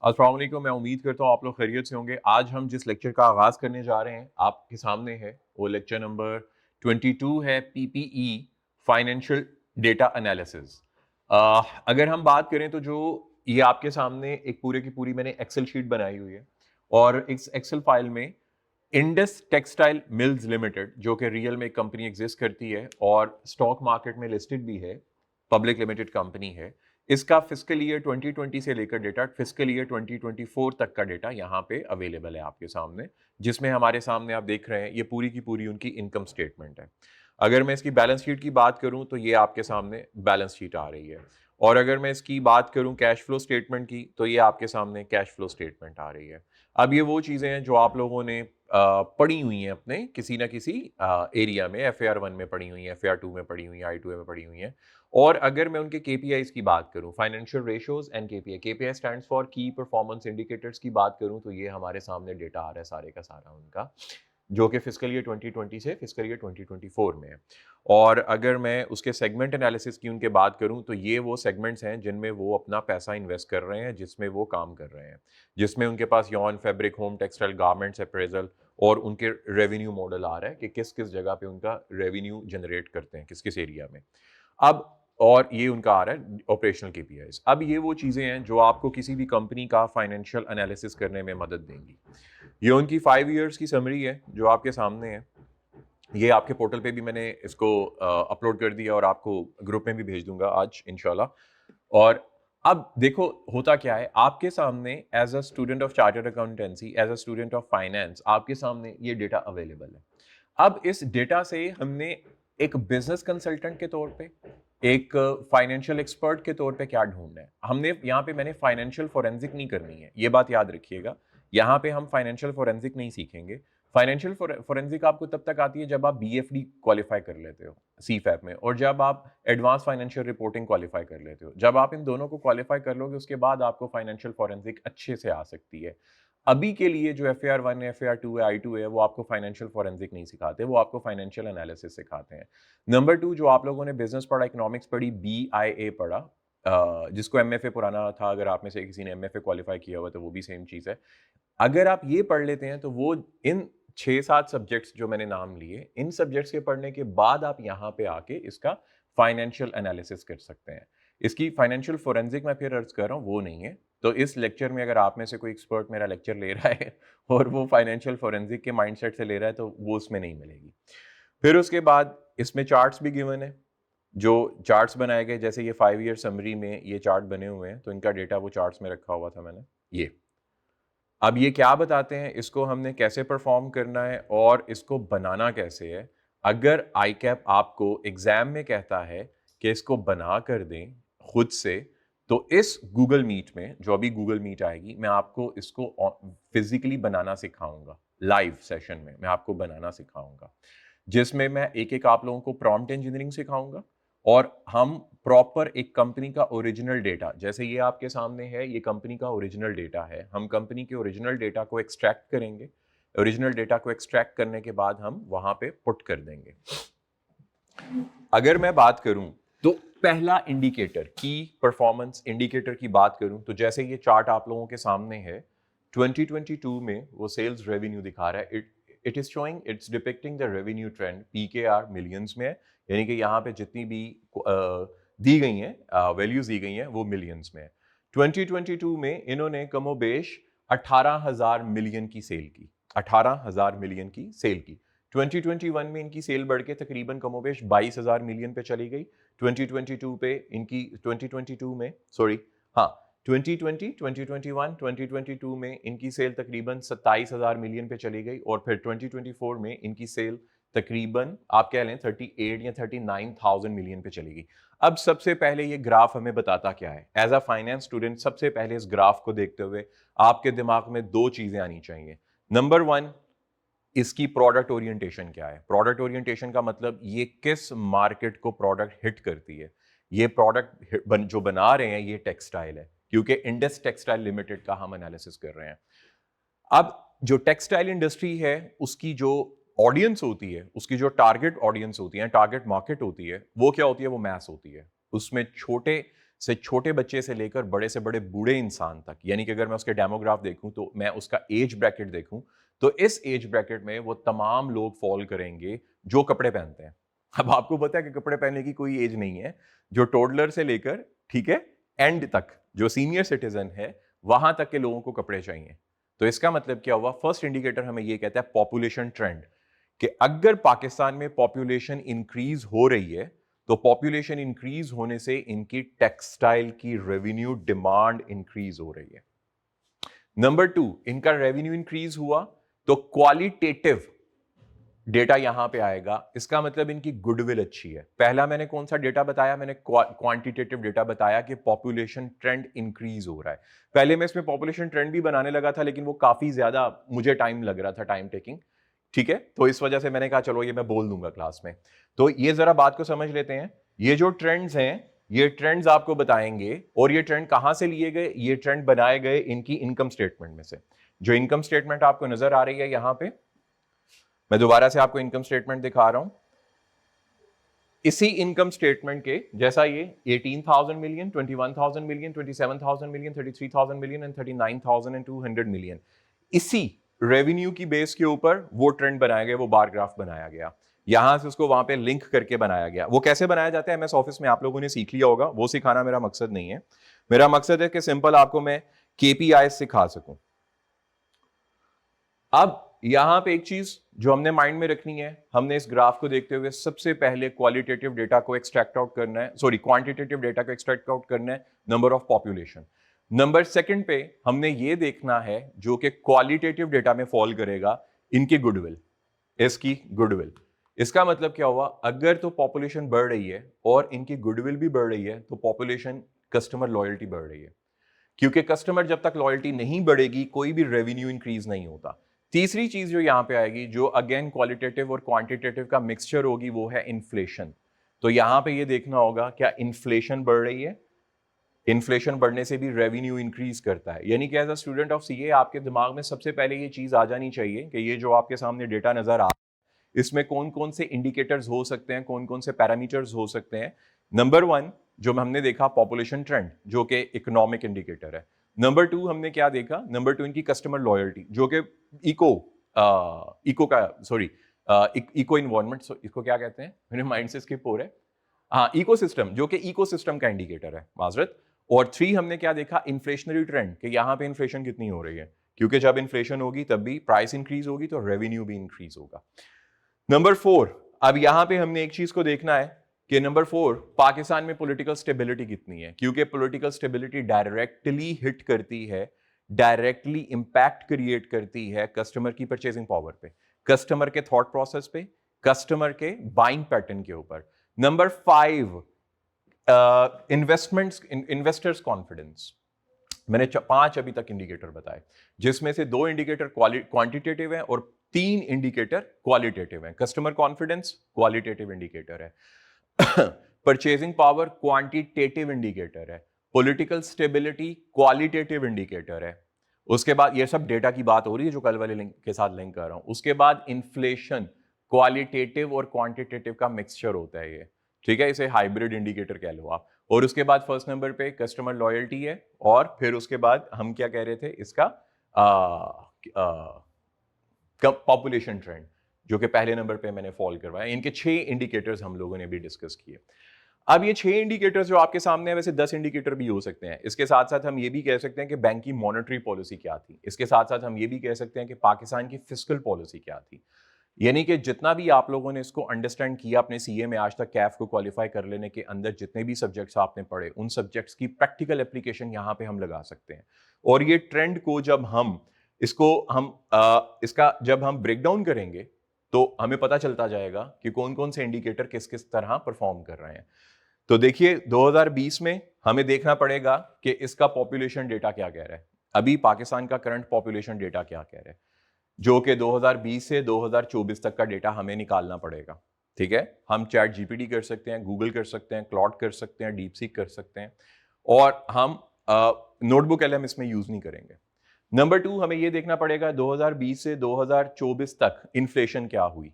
अस्सलाम वालेकुम। मैं उम्मीद करता हूँ आप लोग खैरियत से होंगे। आज हम जिस लेक्चर का आगाज़ करने जा रहे हैं आपके सामने है वो लेक्चर नंबर 22 है, पीपीई फाइनेंशियल डेटा एनालिसिस। अगर हम बात करें तो जो ये आपके सामने एक पूरे की पूरी मैंने एक्सेल शीट बनाई हुई है और इस एक्सेल फाइल में इंडस टेक्सटाइल मिल्स लिमिटेड जो कि रियल में एक कंपनी एग्जिस्ट करती है और स्टॉक मार्केट में लिस्टेड भी है, पब्लिक लिमिटेड कंपनी है। इसका फिस्कल ईयर 2020 से लेकर डेटा फिस्कल ईयर 2024 तक का डेटा यहाँ पे अवेलेबल है आपके सामने, जिसमें हमारे सामने आप देख रहे हैं ये पूरी की पूरी उनकी इनकम स्टेटमेंट है। अगर मैं इसकी बैलेंस शीट की बात करूं तो ये आपके सामने बैलेंस शीट आ रही है, और अगर मैं इसकी बात करूं कैश फ्लो स्टेटमेंट की तो ये आपके सामने कैश फ्लो स्टेटमेंट आ रही है। अब ये वो चीज़ें हैं जो आप लोगों ने पढ़ी हुई हैं अपने किसी ना किसी एरिया में, FAR 1 में पढ़ी हुई हैं, FAR 2 में पढ़ी हुई हैं, I2A में पढ़ी हुई हैं। और अगर मैं उनके केपीआईज की बात करूं, financial ratios and KPI stands for की परफॉर्मेंस इंडिकेटर्स की बात करूं तो ये हमारे सामने डेटा आ रहा है सारे का सारा उनका, जो कि फिस्कल ईयर 2020 से फिस्कल ईयर 2024 में है। और अगर मैं उसके सेगमेंट एनालिसिस की उनके बात करूं तो ये वो सेगमेंट्स हैं जिनमें वो अपना पैसा इन्वेस्ट कर रहे हैं, जिसमें वो काम कर रहे हैं, जिसमें उनके पास yarn, fabric, home textile, garments, apparel और उनके रेवेन्यू मॉडल आ रहा है कि किस किस जगह पे उनका रेवेन्यू जनरेट करते हैं, किस किस एरिया में। अब और ये उनका आ रहा है ऑपरेशनल केपीआईज। अब ये वो चीज़ें हैं जो आपको किसी भी कंपनी का फाइनेंशियल एनालिसिस करने में मदद देंगी। ये उनकी 5 इयर्स की समरी है जो आपके सामने है। ये आपके पोर्टल पे भी मैंने इसको अपलोड कर दिया और आपको ग्रुप में भी भेज दूंगा आज इंशाल्लाह। और अब देखो होता क्या है आपके सामने, as a student of chartered accountancy, as a student of finance, आपके सामने ये डेटा अवेलेबल है। अब इस डेटा से हमने एक बिजनेस कंसल्टेंट के तौर पे, एक फाइनेंशियल एक्सपर्ट के तौर पे क्या ढूंढना है, हमने यहाँ पे मैंने फाइनेंशियल फोरेंसिक नहीं करनी है, ये बात याद रखिएगा। यहाँ पे हम फाइनेंशियल फोरेंसिक नहीं सीखेंगे। फाइनेंशियल फोरेंसिक आपको तब तक आती है जब आप BFD क्वालिफाई कर लेते हो CFAP में, और जब आप एडवांस फाइनेंशियल रिपोर्टिंग क्वालिफाई कर लेते हो। जब आप इन दोनों को क्वालिफाई कर लोगे उसके बाद आपको फाइनेंशियल फोरेंसिक अच्छे से आ सकती है। अभी के लिए जो FAR 1 है, FAR 2 है, I2 है, वो आपको फाइनेंशियल फोरेंसिक नहीं सिखाते, वो आपको फाइनेंशियल एनालिसिस सिखाते हैं। नंबर 2, जो आप लोगों ने बिजनेस पढ़ा, इकोनॉमिक्स पढ़ी, BIA पढ़ा, जिसको MFA पुराना था, अगर आप में से किसी ने MFA क्वालिफाई किया हुआ तो वो भी सेम चीज़ है। अगर आप ये पढ़ लेते हैं तो वो इन 6-7 सब्जेक्ट्स जो मैंने नाम लिए, इन सब्जेक्ट्स के पढ़ने के बाद आप यहाँ पे आके इसका फाइनेंशियल एनालिसिस कर सकते हैं। इसकी फाइनेंशियल फोरेंसिक मैं फिर अर्ज कर रहा हूँ वो नहीं है। तो इस लेक्चर में अगर आप में से कोई एक्सपर्ट मेरा लेक्चर ले रहा है और वो फाइनेंशियल फोरेंसिक के माइंडसेट से ले रहा है तो वो उसमें नहीं मिलेगी। फिर उसके बाद इसमें चार्ट्स भी गिवन है, जो चार्ट्स बनाए गए, जैसे ये 5 ईयर समरी में ये चार्ट बने हुए हैं, तो इनका डेटा वो चार्ट्स में रखा हुआ था मैंने ये। अब ये क्या बताते हैं, इसको हमने कैसे परफॉर्म करना है और इसको बनाना कैसे है। अगर आई कैप आपको एग्जाम में कहता है कि इसको बना कर दें खुद से, तो इस गूगल मीट में, जो अभी गूगल मीट आएगी, मैं आपको इसको फिजिकली बनाना सिखाऊंगा। लाइव सेशन में मैं आपको बनाना सिखाऊंगा, जिसमें मैं एक एक आप लोगों को प्रॉम्प्ट इंजीनियरिंग सिखाऊंगा और हम प्रॉपर एक कंपनी का ओरिजिनल डेटा, जैसे ये आपके सामने है, ये कंपनी का ओरिजिनल डेटा है, हम कंपनी के ओरिजिनल डेटा को एक्सट्रैक्ट करेंगे। ओरिजिनल डेटा को एक्सट्रैक्ट करने के बाद हम वहां पे पुट कर देंगे। अगर मैं बात करूं तो पहला इंडिकेटर, की परफॉर्मेंस इंडिकेटर की बात करूं तो जैसे ये चार्ट आप लोगों के सामने है, 2022 में वो सेल्स रेवेन्यू दिखा रहा है। It is showing, it's depicting the revenue trend, PKR millions में है, यानी कि यहाँ पे जितनी भी दी गई हैं वैल्यूज दी गई हैं वो मिलियंस में है। 2022 में इन्होंने कमोबेश 18,000 मिलियन की सेल की, 18,000 मिलियन की सेल की। 2021 में इनकी सेल बढ़ के तकरीबन कमोबेश 22,000 मिलियन पे चली गई। 2022 पे इनकी 2022 में सॉरी हाँ 2020, 2021, 2022 में इनकी सेल तकरीबन 27,000 मिलियन पे चली गई, और फिर 2024 में इनकी सेल तकरीबन आप कह लें 38 या 39,000 मिलियन पे चली गई। अब सबसे पहले ये ग्राफ हमें बताता क्या है, एज अ फाइनेंस स्टूडेंट सबसे पहले इस ग्राफ को देखते हुए आपके दिमाग में दो चीजें आनी चाहिए। नंबर 1, इसकी प्रोडक्ट ओरिएंटेशन क्या है। प्रोडक्ट ओरिएंटेशन का मतलब ये किस मार्केट को प्रोडक्ट हिट करती है। ये प्रोडक्ट जो बना रहे हैं ये टेक्सटाइल है, क्योंकि इंडस टेक्सटाइल लिमिटेड का हम एनालिसिस कर रहे हैं। अब जो टेक्सटाइल इंडस्ट्री है उसकी जो ऑडियंस होती है, उसकी जो टारगेट ऑडियंस होती है, टारगेट मार्केट होती है, वो क्या होती है, वो मैस होती है। उसमें छोटे से छोटे बच्चे से लेकर बड़े से बड़े बूढ़े इंसान तक, यानी कि अगर मैं उसके डेमोग्राफ देखूं तो मैं उसका एज ब्रैकेट देखूं तो इस एज ब्रैकेट में वो तमाम लोग फॉल करेंगे जो कपड़े पहनते हैं। अब आपको पता है कि कपड़े पहनने की कोई एज नहीं है, जो टोडलर से लेकर, ठीक है, एंड तक, जो सीनियर सिटीजन है वहां तक के लोगों को कपड़े चाहिए। तो इसका मतलब क्या हुआ? फर्स्ट इंडिकेटर हमें ये कहता है पॉपुलेशन ट्रेंड, कि अगर पाकिस्तान में पॉपुलेशन इंक्रीज हो रही है तो पॉपुलेशन इंक्रीज होने से इनकी टेक्सटाइल की रेवेन्यू डिमांड इंक्रीज हो रही है। नंबर 2, इनका रेवेन्यू इंक्रीज हुआ तो क्वालिटेटिव डेटा यहां पे आएगा, इसका मतलब इनकी गुडविल अच्छी है। पहला मैंने कौन सा डेटा बताया? मैंने क्वांटिटेटिव डेटा बताया कि पॉपुलेशन ट्रेंड इंक्रीज हो रहा है। पहले मैं इसमें पॉपुलेशन ट्रेंड भी बनाने लगा था लेकिन वो काफी ज्यादा मुझे टाइम लग रहा था, टाइम टेकिंग, ठीक है, तो इस वजह से मैंने कहा चलो ये मैं बोल दूंगा क्लास में। तो ये जरा बात को समझ लेते हैं। ये जो ट्रेंड्स हैं, ये ट्रेंड्स आपको बताएंगे, और ये ट्रेंड कहां से लिए गए? ये ट्रेंड बनाए गए इनकी इनकम स्टेटमेंट में से। जो इनकम स्टेटमेंट आपको नजर आ रही है यहां पे, मैं दोबारा से आपको इनकम स्टेटमेंट दिखा रहा हूं। इसी इनकम स्टेटमेंट के जैसा ये 18,000 million, 21,000 million, 27,000 million, 33,000 million and 39,200 million, इसी रेवेन्यू की बेस के ऊपर वो ट्रेंड बनाया गया, वो बार ग्राफ बनाया गया, यहां से उसको वहां पे लिंक करके बनाया गया। वो कैसे बनाया जाता है एमएस ऑफिस में आप लोगों ने सीख लिया होगा, वो सिखाना मेरा मकसद नहीं है। मेरा मकसद है कि सिंपल आपको मैं केपीआई सिखा सकूं। अब यहां पे एक चीज जो हमने माइंड में रखनी है, हमने इस ग्राफ को देखते हुए सबसे पहले क्वालिटेटिव डेटा को एक्सट्रैक्ट आउट करना है, सॉरी क्वांटिटेटिव डेटा को एक्सट्रैक्ट आउट करना है, number of population. Number second पे हमने ये देखना है जो कि क्वालिटेटिव डेटा में फॉल करेगा, इनकी गुडविल, इसकी गुडविल। इसका मतलब क्या हुआ? अगर तो पॉपुलेशन बढ़ रही है और इनकी गुडविल भी बढ़ रही है तो पॉपुलेशन, कस्टमर लॉयल्टी बढ़ रही है, क्योंकि कस्टमर जब तक लॉयल्टी नहीं बढ़ेगी कोई भी रेवेन्यू इंक्रीज नहीं होता। तीसरी चीज जो यहां पे आएगी, जो अगेन क्वालिटेटिव और क्वांटिटेटिव का मिक्सचर होगी, वो है इन्फ्लेशन। तो यहां पे ये देखना होगा क्या इन्फ्लेशन बढ़ रही है? इन्फ्लेशन बढ़ने से भी रेवेन्यू इंक्रीज करता है, यानी कि as a student of CA आपके दिमाग में सबसे पहले ये चीज आ जानी चाहिए कि ये जो आपके सामने डेटा नजर आ, इसमें कौन कौन से इंडिकेटर्स हो सकते हैं, कौन कौन से पैरामीटर्स हो सकते हैं। नंबर 1 जो हमने देखा पॉपुलेशन ट्रेंड, जो कि इकोनॉमिक इंडिकेटर है। नंबर 2 हमने क्या देखा? नंबर 2 इनकी कस्टमर लॉयल्टी, जो कि इको का, सॉरी, इको इन्वायरमेंट, इसको क्या कहते हैं, मेरे माइंड से स्किप हो रहा है, हाँ, इकोसिस्टम, जो कि इकोसिस्टम का इंडिकेटर है, माजरत। और 3 हमने क्या देखा? इन्फ्लेशनरी ट्रेंड, कि यहां पे इन्फ्लेशन कितनी हो रही है, क्योंकि जब इन्फ्लेशन होगी तब भी प्राइस इंक्रीज होगी तो रेवेन्यू भी इंक्रीज होगा। नंबर 4, अब यहां पे हमने एक चीज को देखना है कि नंबर 4, पाकिस्तान में पॉलिटिकल स्टेबिलिटी कितनी है, क्योंकि पॉलिटिकल स्टेबिलिटी डायरेक्टली हिट करती है, डायरेक्टली इंपैक्ट क्रिएट करती है कस्टमर की परचेजिंग पावर पे, कस्टमर के थॉट प्रोसेस पे, कस्टमर के बाइंग पैटर्न के ऊपर। Number 5, investors confidence. मैंने 5 अभी तक इंडिकेटर बताए, जिसमें से 2 इंडिकेटर क्वांटिटेटिव है और 3 इंडिकेटर क्वालिटेटिव है। कस्टमर कॉन्फिडेंस क्वालिटेटिव इंडिकेटर है, परचेजिंग पावर क्वांटिटेटिव इंडिकेटर है, पॉलिटिकल स्टेबिलिटी क्वालिटेटिव इंडिकेटर है। उसके बाद ये सब डेटा की बात हो रही है जो कल वाले लिंक के साथ लिंक कर रहा हूं। उसके बाद इन्फ्लेशन क्वालिटेटिव और क्वांटिटेटिव का मिक्सचर होता है ये, ठीक है, इसे हाइब्रिड इंडिकेटर कह लो आप। और उसके बाद फर्स्ट नंबर पे कस्टमर लॉयल्टी है, और फिर उसके बाद हम क्या कह रहे थे, इसका पॉपुलेशन ट्रेंड, जो कि पहले नंबर पे मैंने फॉल करवाया। इनके 6 इंडिकेटर्स हम लोगों ने भी डिस्कस किए। अब ये 6 इंडिकेटर्स जो आपके सामने है, वैसे 10 इंडिकेटर भी हो सकते हैं। इसके साथ साथ हम ये भी कह सकते हैं कि बैंक की मॉनेटरी पॉलिसी क्या थी, इसके साथ साथ हम ये भी कह सकते हैं कि पाकिस्तान की फिस्कल पॉलिसी क्या थी। यानी कि जितना भी आप लोगों ने इसको अंडरस्टैंड किया अपने सीए में आज तक, कैफ को क्वालिफाई कर लेने के अंदर जितने भी सब्जेक्ट्स आपने पढ़े, उन सब्जेक्ट्स की प्रैक्टिकल एप्लीकेशन यहाँ पे हम लगा सकते हैं। और ये ट्रेंड को जब हम इसका जब हम ब्रेक डाउन करेंगे तो हमें पता चलता जाएगा कि कौन कौन से इंडिकेटर किस किस तरह परफॉर्म कर रहे हैं। तो देखिए 2020 में हमें देखना पड़ेगा कि इसका पॉपुलेशन डेटा क्या कह रहा है, अभी पाकिस्तान का करंट पॉपुलेशन डेटा क्या कह रहा है, जो कि 2020 से 2024 तक का डेटा हमें निकालना पड़ेगा। ठीक है, हम चैट जीपीटी कर सकते हैं, गूगल कर सकते हैं, क्लॉड कर सकते हैं, डीपसीक कर सकते हैं, और हम नोटबुक एलएम इसमें यूज नहीं करेंगे। नंबर 2, हमें यह देखना पड़ेगा 2020 से 2024 तक इन्फ्लेशन क्या हुई।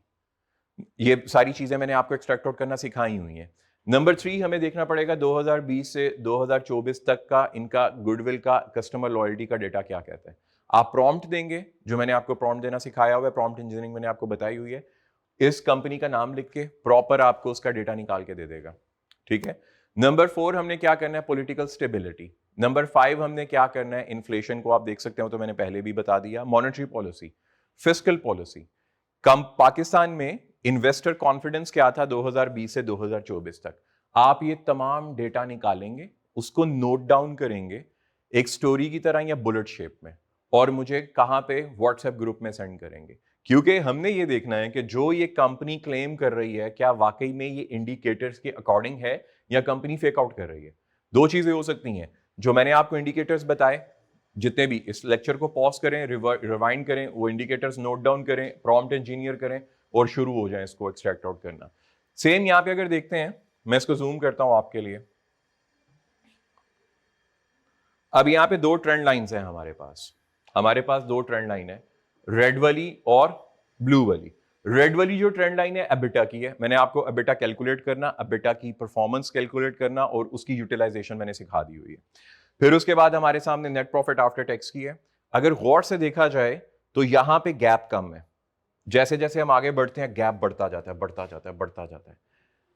ये सारी चीजें मैंने आपको एक्सट्रैक्ट आउट करना सिखाई हुई हैं। नंबर 3 हमें देखना पड़ेगा 2020 से 2024 तक का इनका गुडविल का कस्टमर लॉयल्टी का डेटा क्या कहता है। आप प्रॉम्प्ट देंगे, जो मैंने आपको प्रॉम्प्ट देना सिखाया हुआ है, प्रॉम्प्ट इंजीनियरिंग मैंने आपको बताई हुई है। इस कंपनी का नाम लिख के प्रॉपर आपको उसका डेटा निकाल के दे देगा, ठीक है। नंबर 4 हमने क्या करना है, पॉलिटिकल स्टेबिलिटी। नंबर 5 हमने क्या करना है, इन्फ्लेशन को आप देख सकते हो, तो मैंने पहले भी बता दिया। मॉनेटरी पॉलिसी, फिस्कल पॉलिसी, कम पाकिस्तान में इन्वेस्टर कॉन्फिडेंस क्या था 2020 से 2024 तक। आप ये तमाम डेटा निकालेंगे, उसको नोट डाउन करेंगे एक स्टोरी की तरह या बुलेट शेप में, और मुझे कहां पे, व्हाट्सएप ग्रुप में सेंड करेंगे। क्योंकि हमने ये देखना है कि जो ये कंपनी क्लेम कर रही है क्या वाकई में ये इंडिकेटर्स के अकॉर्डिंग है या कंपनी फेक आउट कर रही है। दो चीजें हो सकती हैं, जो मैंने आपको इंडिकेटर्स बताए, जितने भी, इस लेक्चर को पॉज करें, रिवाइंड करें, वो इंडिकेटर्स नोट डाउन करें, प्रॉम्प्ट इंजीनियर करें और शुरू हो जाए इसको एक्सट्रैक्ट आउट करना। सेम यहां पे अगर देखते हैं, मैं इसको जूम करता हूं आपके लिए। अब यहां पे दो ट्रेंड लाइंस हैं हमारे पास दो ट्रेंड लाइन है, रेड वाली और ब्लू वाली। रेड वाली जो ट्रेंड लाइन है एबिटा की है। मैंने आपको एबिटा कैलकुलेट करना, एबिटा की परफॉर्मेंस कैलकुलेट करना और उसकी यूटिलाइजेशन मैंने सिखा दी हुई है। फिर उसके बाद हमारे सामने नेट प्रॉफिट आफ्टर टैक्स की है। अगर गौर से देखा जाए तो यहां पे गैप कम है, जैसे जैसे हम आगे बढ़ते हैं गैप बढ़ता जाता है, बढ़ता जाता है, बढ़ता जाता है।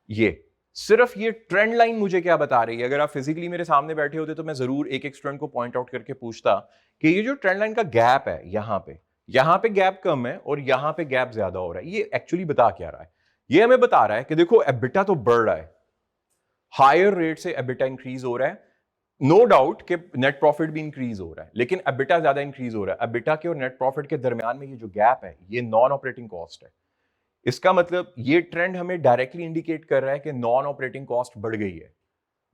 ये सिर्फ ये ट्रेंड लाइन मुझे क्या बता रही है, अगर आप फिजिकली मेरे सामने बैठे होते तो मैं जरूर एक एक स्टूडेंट को पॉइंट आउट करके पूछता कि ये जो ट्रेंड लाइन का गैप है, यहां पे गैप कम है और यहां पे गैप ज्यादा हो रहा है, ये एक्चुअली बता क्या रहा है। ये हमें बता रहा है कि देखो एबिटा तो बढ़ रहा है, हायर रेट से एबिटा इंक्रीज हो रहा है, नो डाउट कि नेट प्रॉफिट भी इंक्रीज हो रहा है, लेकिन एबिटा ज्यादा इंक्रीज हो रहा है। एबिटा के और नेट प्रॉफिट के दरमियान में ये जो गैप है, ये नॉन ऑपरेटिंग कॉस्ट है। इसका मतलब ये ट्रेंड हमें डायरेक्टली इंडिकेट कर रहा है कि नॉन ऑपरेटिंग कॉस्ट बढ़ गई है।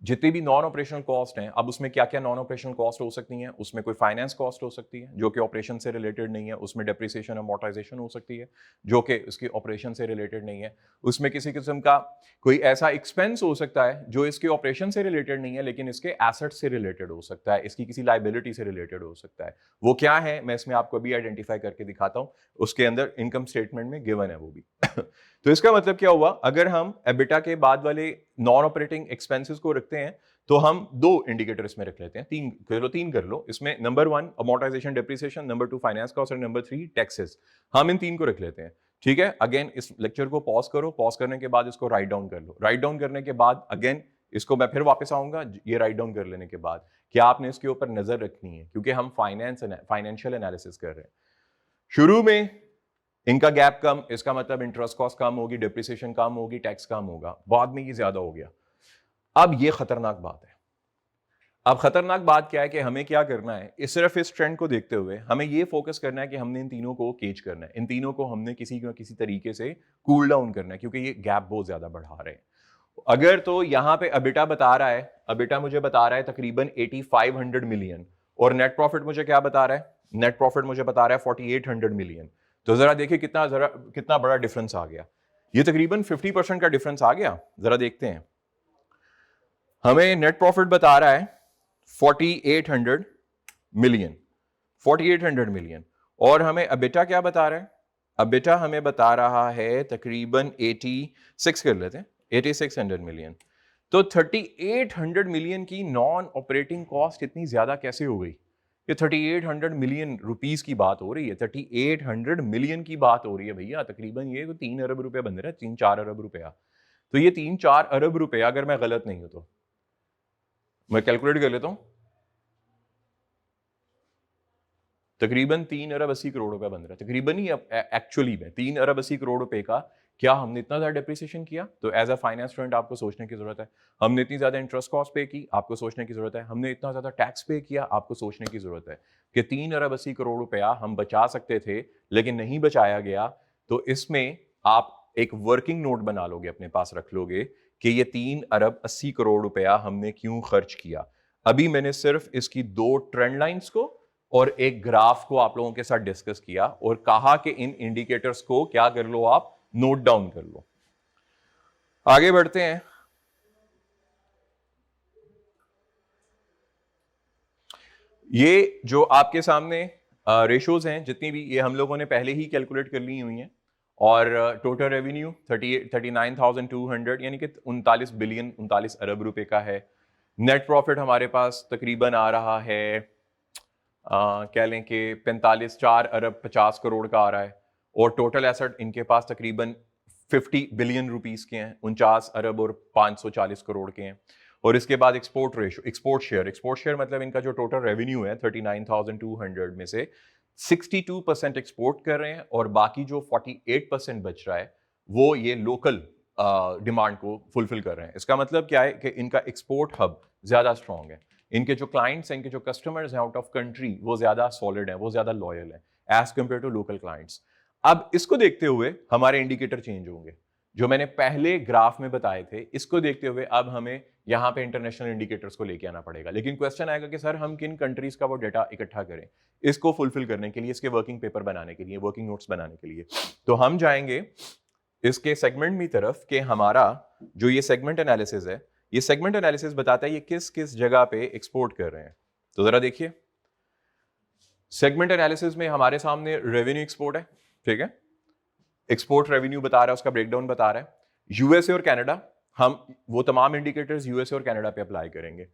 जितनी भी नॉन ऑपरेशनल कॉस्ट हैं, अब उसमें क्या क्या नॉन ऑपरेशनल कॉस्ट हो सकती हैं, उसमें कोई फाइनेंस कॉस्ट हो सकती है जो कि ऑपरेशन से रिलेटेड नहीं है, उसमें डेप्रिसिएशन अमोर्टाइजेशन हो सकती है जो कि उसकी ऑपरेशन से रिलेटेड नहीं है, उसमें किसी किस्म का कोई ऐसा एक्सपेंस हो सकता है जो इसके ऑपरेशन से रिलेटेड नहीं है लेकिन इसके एसेट से रिलेटेड हो सकता है, इसकी किसी लाइबिलिटी से रिलेटेड हो सकता है। वो क्या है मैं इसमें आपको अभी आइडेंटिफाई करके दिखाता हूं, उसके अंदर इनकम स्टेटमेंट में गिवन है वो भी। तो इसका मतलब क्या हुआ, अगर हम एबिटा के बाद वाले नॉन ऑपरेटिंग एक्सपेंसेस को रखते हैं तो हम दो इंडिकेटर इसमें रख लेते हैं, तीन कर लो इसमें। Number 1 amortisation depreciation, number 2 finance cost और नंबर 3 टैक्सेस। हम इन तीन को रख लेते हैं, ठीक है। अगेन इस लेक्चर को पॉज करो, पॉज करने के बाद इसको राइट डाउन कर लो। राइट डाउन करने के बाद अगेन इसको मैं फिर वापस आऊंगा, ये राइट डाउन कर लेने के बाद क्या आपने इसके ऊपर नजर रखनी है, क्योंकि हम फाइनेंशियल एनालिसिस कर रहे हैं। शुरू में इनका गैप कम, इसका मतलब इंटरेस्ट कॉस्ट कम होगी, डिप्रिसिएशन कम होगी, टैक्स कम होगा, बाद में ये ज्यादा हो गया। अब ये खतरनाक बात है। अब खतरनाक बात क्या है कि हमें क्या करना है, सिर्फ इस ट्रेंड को देखते हुए हमें ये फोकस करना है कि हमने इन तीनों को केज करना है, इन तीनों को हमने किसी न किसी तरीके से कूल डाउन करना है, क्योंकि ये गैप बहुत ज्यादा बढ़ा रहे हैं। अगर तो यहां पे अबिटा बता रहा है, अबिटा मुझे बता रहा है तकरीबन 8500 मिलियन, और नेट प्रॉफिट मुझे क्या बता रहा है, नेट प्रॉफिट मुझे बता रहा है 4800 मिलियन। तो जरा देखिए कितना बड़ा डिफरेंस आ गया, ये तकरीबन 50% का डिफरेंस आ गया। जरा देखते हैं, हमें नेट प्रॉफिट बता रहा है 4800 मिलियन, 4800 मिलियन, और हमें अबिटा क्या बता रहा है, अबिटा हमें बता रहा है तकरीबन 86 कर लेते हैं, 8600 मिलियन। तो 3800 मिलियन की नॉन ऑपरेटिंग कॉस्ट इतनी ज्यादा कैसे हो गई? ये 3800 मिलियन रुपीस की बात हो रही है, 3800 मिलियन की बात हो रही है भैया, तकरीबन ये 3 अरब रुपया बन रहा है, 3-4 अरब रुपया। तो ये 3-4 अरब रुपया, अगर मैं गलत नहीं हूं तो मैं कैलकुलेट कर लेता हूं, तकरीबन 3 अरब 80 करोड़ रुपए बन रहा है, तकरीबन ही एक्चुअली में 3 अरब 80 करोड़ रुपए का। क्या हमने इतना ज्यादा डेप्रिसिएशन किया? तो एज अ फाइनेंस स्टूडेंट आपको सोचने की जरूरत है। हमने इतनी ज्यादा इंटरेस्ट कॉस्ट पे की, आपको सोचने की जरूरत है। हमने इतना ज्यादा टैक्स पे किया, आपको सोचने की जरूरत है कि 3 अरब 80 करोड़ रुपया हम बचा सकते थे लेकिन नहीं बचाया गया। तो इसमें आप एक वर्किंग नोट बना लोगे, अपने पास रख लोगे कि ये 3 अरब 80 करोड़ रुपया हमने क्यों खर्च किया। अभी मैंने सिर्फ इसकी दो ट्रेंड लाइंस को और एक ग्राफ को आप लोगों के साथ डिस्कस किया और कहा कि इन इंडिकेटर्स को क्या कर लो, आप नोट डाउन कर लो। आगे बढ़ते हैं। ये जो आपके सामने रेशोज हैं जितनी भी, ये हम लोगों ने पहले ही कैलकुलेट कर ली हुई हैं, और टोटल रेवेन्यू 39,200 यानी कि 39 अरब रुपए का है। नेट प्रॉफिट हमारे पास तकरीबन आ रहा है कह लें कि 4 अरब 50 करोड़ का आ रहा है। और टोटल एसेट इनके पास तकरीबन 50 बिलियन रुपीस के हैं, 49 अरब और 540 करोड़ के हैं। और इसके बाद एक्सपोर्ट शेयर मतलब इनका जो टोटल रेवेन्यू है 39,200 में से 62% एक्सपोर्ट कर रहे हैं और बाकी जो 48% बच रहा है वो ये लोकल डिमांड को फुलफिल कर रहे हैं। इसका मतलब क्या है कि इनका एक्सपोर्ट हब ज्यादा स्ट्रांग है, इनके जो क्लाइंट्स हैं, इनके जो कस्टमर्स हैं आउट ऑफ कंट्री वो ज्यादा सॉलिड हैं, वो ज्यादा लॉयल हैं as compare to local clients. अब इसको देखते हुए हमारे इंडिकेटर चेंज होंगे, जो मैंने पहले ग्राफ में बताए थे, इसको देखते हुए अब हमें यहाँ पे इंटरनेशनल इंडिकेटर्स को लेके आना पड़ेगा। लेकिन क्वेश्चन आएगा कि सर हम किन कंट्रीज का वो डेटा इकट्ठा करें इसको फुलफिल करने के लिए, इसके वर्किंग पेपर बनाने के लिए, वर्किंग नोट्स बनाने के लिए। तो हम जाएंगे इसके सेगमेंट की तरफ कि हमारा जो ये सेगमेंट एनालिसिस है, ये सेगमेंट एनालिसिस बताता है ये किस किस जगह पे एक्सपोर्ट कर रहे हैं। तो जरा देखिए, सेगमेंट एनालिसिस में हमारे सामने रेवेन्यू एक्सपोर्ट है, ठीक है, एक्सपोर्ट रेवेन्यू बता रहा है, उसका ब्रेकडाउन बता रहा है। यूएसए और कनाडा, हम वो तमाम इंडिकेटर्स यूएसए और कनाडा पे अप्लाई करेंगे।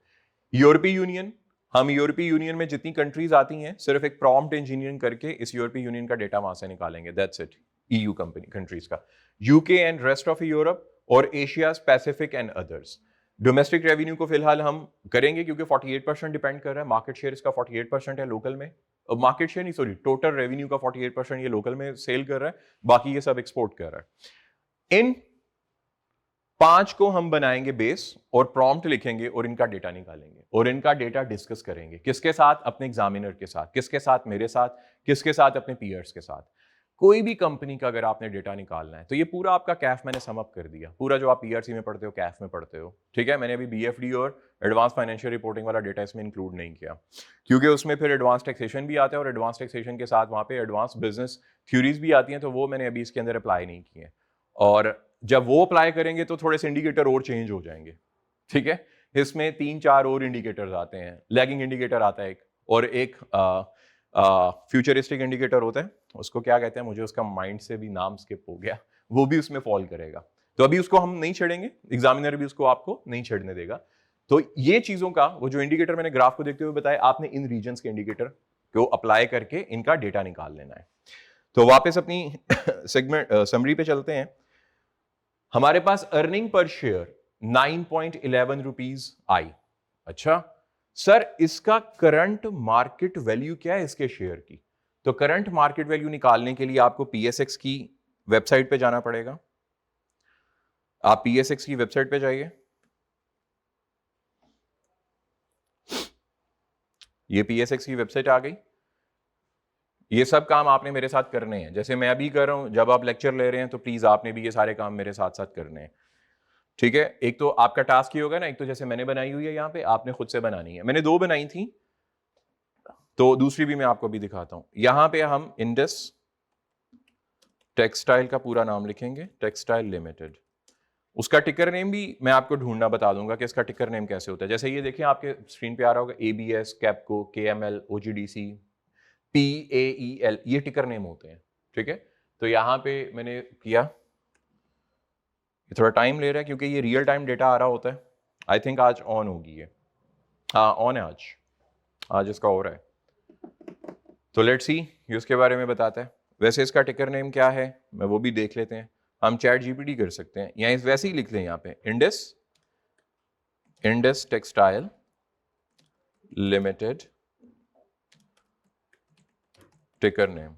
यूरोपीय यूनियन, हम यूरोपीय यूनियन में जितनी कंट्रीज आती हैं सिर्फ एक प्रॉम्प्ट इंजीनियरिंग करके इस यूरोपीय यूनियन का डेटा वहां से निकालेंगे, दैट्स इट। ईयू कंट्रीज का, UK and rest of Europe और Asia Pacific and others. Domestic revenue को फिलहाल हम करेंगे क्योंकि 48% डिपेंड कर रहा है, मार्केट शेयर इसका 48% है लोकल में, मार्केट शेयर नहीं सॉरी टोटल रेवेन्यू का 48% ये लोकल में सेल कर रहा है, बाकी ये सब एक्सपोर्ट कर रहा है। इन 5 को हम बनाएंगे बेस और प्रॉम्प्ट लिखेंगे और इनका डेटा निकालेंगे और इनका डेटा डिस्कस करेंगे, किसके साथ? अपने एग्जामिनर के साथ। किसके साथ? मेरे साथ। किसके साथ? अपने पीयर्स के साथ। कोई भी कंपनी का अगर आपने डेटा निकालना है तो ये पूरा आपका कैफ मैंने सम अप कर दिया, पूरा जो आप पीआरसी में पढ़ते हो कैफ में पढ़ते हो, ठीक है। मैंने अभी बीएफडी और एडवांस फाइनेंशियल रिपोर्टिंग वाला डेटा इसमें इंक्लूड नहीं किया क्योंकि उसमें फिर एडवांस टैक्सेशन भी आता है और एडवांस टैक्सेशन के साथ वहां पे एडवांस बिजनेस थ्योरीज भी आती हैं, तो वो मैंने अभी इसके अंदर अप्लाई नहीं किए। और जब वो अप्लाई करेंगे तो थोड़े से इंडिकेटर और चेंज हो जाएंगे, ठीक है। इसमें 3-4 और इंडिकेटर्स आते हैं, लैगिंग इंडिकेटर आता है एक, और एक फ्यूचरिस्टिक इंडिकेटर होता है, उसको क्या कहते हैं मुझे उसका माइंड से भी नाम स्किप हो गया, वो भी उसमें फॉल करेगा। तो अभी उसको हम नहीं छेड़ेंगे, एग्जामिनर भी उसको आपको नहीं छेड़ने देगा। तो ये चीजों का वो जो इंडिकेटर मैंने ग्राफ को देखते हुए बताया, आपने इन रीजन्स के इंडिकेटर को अप्लाई करके इनका डेटा निकाल लेना है। तो वापस अपनी सेगमेंट समरी पे चलते हैं। हमारे पास अर्निंग पर शेयर 9.11 रुपीज आई। अच्छा सर, इसका करंट मार्केट वैल्यू क्या है इसके शेयर की? तो करंट मार्केट वैल्यू निकालने के लिए आपको पीएसएक्स की वेबसाइट पे जाना पड़ेगा। आप पीएसएक्स की वेबसाइट पे जाइए, ये पीएसएक्स की वेबसाइट आ गई। ये सब काम आपने मेरे साथ करने हैं, जैसे मैं अभी कर रहा हूं, जब आप लेक्चर ले रहे हैं तो प्लीज आपने भी ये सारे काम मेरे साथ साथ करने हैं, ठीक है। एक तो आपका टास्क ये होगा ना, एक तो जैसे मैंने बनाई हुई है यहाँ पे, आपने खुद से बनानी है। मैंने 2 बनाई थी, तो दूसरी भी मैं आपको भी दिखाता हूं। यहां पे हम इंडस टेक्सटाइल का पूरा नाम लिखेंगे, टेक्सटाइल लिमिटेड। उसका टिकर नेम भी मैं आपको ढूंढना बता दूंगा कि इसका टिकर नेम कैसे होता है। जैसे ये देखिए आपके स्क्रीन पे आ रहा होगा, एबीएस, कैपको, केएमएल, ओजीडीसी, पीएईएल, ये टिकर नेम होते हैं, ठीक है। तो यहां पे मैंने किया, ये थोड़ा टाइम ले रहा है क्योंकि ये रियल टाइम डेटा आ रहा होता है। आई थिंक आज ऑन होगी ये, हाँ ऑन है आज इसका हो रहा है। तो लेट्स सी, ये उसके बारे में बताता है। वैसे इसका टिकर नेम क्या है मैं वो भी देख लेते हैं। हम चैट जीपीटी कर सकते हैं, या इस वैसे ही लिख लें यहाँ पे, इंडस टेक्सटाइल लिमिटेड टिकर नेम।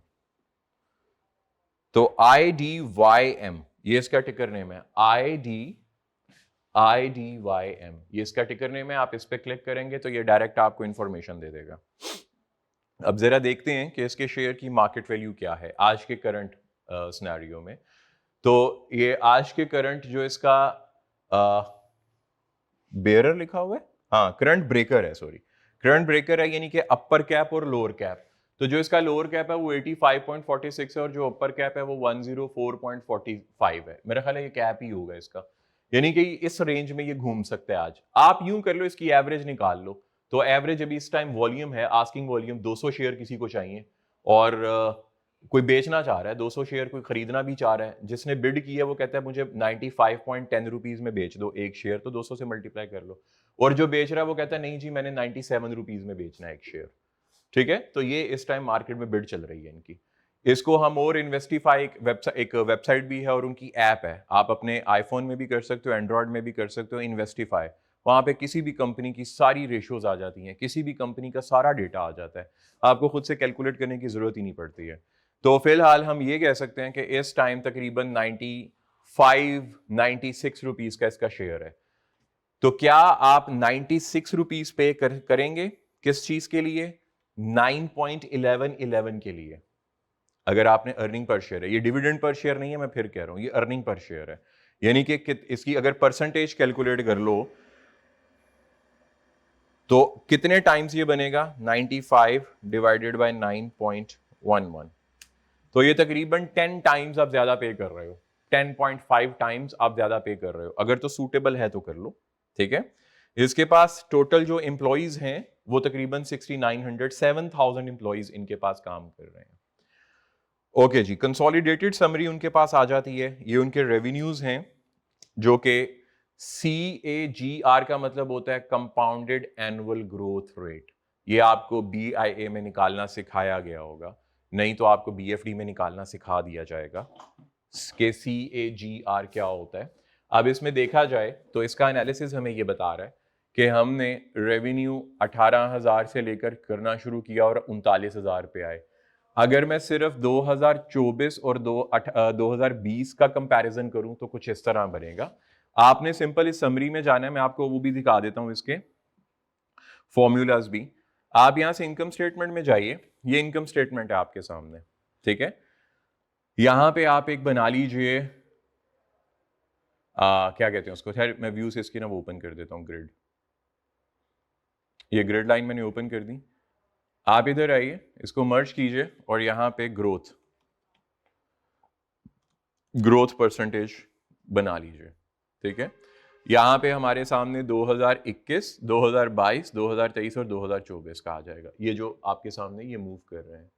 तो IDYM ये इसका टिकर नेम है, IDYM ये इसका टिकर नेम है। आप इस पे क्लिक करेंगे तो ये डायरेक्ट आपको इंफॉर्मेशन दे देगा। अब जरा देखते हैं कि इसके शेयर की मार्केट वैल्यू क्या है आज के करंट सिनेरियो में। तो ये आज के करंट जो इसका बेयरर लिखा हुआ है, हाँ करंट ब्रेकर है, सॉरी करंट ब्रेकर है, यानी कि अपर कैप और लोअर कैप। तो जो इसका लोअर कैप है वो 85.46 है और जो अपर कैप है वो 104.45 है। मेरा ख्याल है ये कैप ही होगा इसका, यानी कि इस रेंज में ये घूम सकता है आज। आप यूं कर लो, इसकी एवरेज निकाल लो। तो एवरेज अभी इस टाइम वॉल्यूम है, आस्किंग वॉल्यूम 200 शेयर किसी को चाहिए, और कोई बेचना चाह रहा है 200 शेयर, कोई खरीदना भी चाह रहा है, जिसने बिड की है वो कहता है मुझे 95.10 रुपीज में बेच दो एक शेयर, तो 200 से मल्टीप्लाई कर लो। और जो बेच रहा है वो कहता है नहीं जी मैंने 97 रुपीज में बेचना है एक शेयर। ठीक है, तो ये इस टाइम मार्केट में बिड चल रही है इनकी। इसको हम और इन्वेस्टिफाई, एक वेबसाइट भी है और उनकी ऐप है, आप अपने आईफोन में भी कर सकते हो, एंड्रॉयड में भी कर सकते हो, इन्वेस्टिफाई। वहां पे किसी भी कंपनी की सारी रेशियोज आ जाती हैं, किसी भी कंपनी का सारा डेटा आ जाता है, आपको खुद से कैलकुलेट करने की जरूरत ही नहीं पड़ती है। तो फिलहाल हम ये कह सकते हैं कि इस टाइम तकरीबन 96 रुपीज का इसका शेयर है। तो क्या आप 96 रुपीज पे करेंगे किस चीज के लिए? 9.1111 के लिए। अगर आपने अर्निंग पर शेयर है, ये डिविडेंड पर शेयर नहीं है, मैं फिर कह रहा हूं ये अर्निंग पर शेयर है, यानी कि इसकी अगर परसेंटेज कैलकुलेट कर लो तो कितने टाइम्स ये बनेगा? 95 डिवाइडेड बाय 9.11, तो ये तकरीबन 10 टाइम्स आप ज्यादा पे कर रहे हो, 10.5 टाइम्स आप ज्यादा पे कर रहे हो। अगर तो सूटेबल है तो कर लो, ठीक है। इसके पास टोटल जो एम्प्लॉइज हैं वो तकरीबन 6900, 7000 एम्प्लॉइज इनके पास काम कर रहे हैं। ओके जी, कंसोलिडेटेड समरी उनके पास आ जाती है, ये उनके रेवेन्यूज हैं जो कि CAGR का मतलब होता है कंपाउंडेड एनुअल ग्रोथ रेट। ये आपको BIA में निकालना सिखाया गया होगा, नहीं तो आपको BFD में निकालना सिखा दिया जाएगा कि CAGR क्या होता है। अब इसमें देखा जाए तो इसका एनालिसिस हमें ये बता रहा है कि हमने रेवेन्यू 18,000 से लेकर करना शुरू किया और 39,000 पे आए। अगर मैं सिर्फ 2024 और 2020 का कंपैरिजन करूं तो कुछ इस तरह बनेगा। आपने सिंपल इस समरी में जाना है, मैं आपको वो भी दिखा देता हूं, इसके फॉर्मूलाज भी। आप यहां से इनकम स्टेटमेंट में जाइए, ये इनकम स्टेटमेंट है आपके सामने, ठीक है। यहां पे आप एक बना लीजिए, क्या कहते हैं उसको, खैर मैं व्यू से इसकी ना वो ओपन कर देता हूं, ग्रिड। ये ग्रिड लाइन मैंने ओपन कर दी। आप इधर आइए, इसको मर्ज कीजिए और यहां पे ग्रोथ परसेंटेज बना लीजिए, ठीक है। यहां पे हमारे सामने 2021, 2022, 2023 और 2024 का आ जाएगा, ये जो आपके सामने ये मूव कर रहे हैं।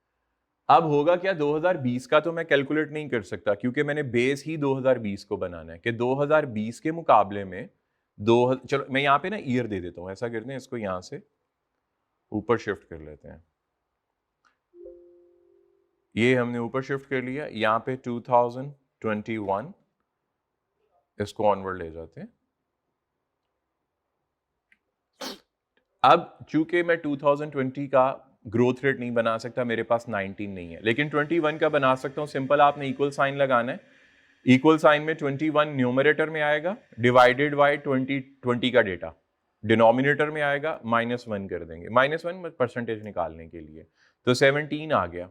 अब होगा क्या, 2020 का तो मैं कैलकुलेट नहीं कर सकता क्योंकि मैंने बेस ही 2020 को बनाना है कि 2020 के मुकाबले में चलो मैं यहां पे ना ईयर दे देता हूं, ऐसा करते हैं, इसको यहां से ऊपर शिफ्ट कर लेते हैं। ये हमने ऊपर शिफ्ट कर लिया, यहां पे 2021 इसको ऑनवर्ड ले जाते हैं। अब चूंकि मैं 2020 का ग्रोथ रेट नहीं बना सकता, मेरे पास 19 नहीं है, लेकिन 21 का बना सकता हूं। सिंपल आपने इक्वल साइन लगाना है, इक्वल साइन में 21 न्यूमरेटर में आएगा, डिवाइडेड बाय 2020 का डेटा डिनोमिनेटर में आएगा, -1 कर देंगे, -1 परसेंटेज निकालने के लिए, तो 17 आ गया।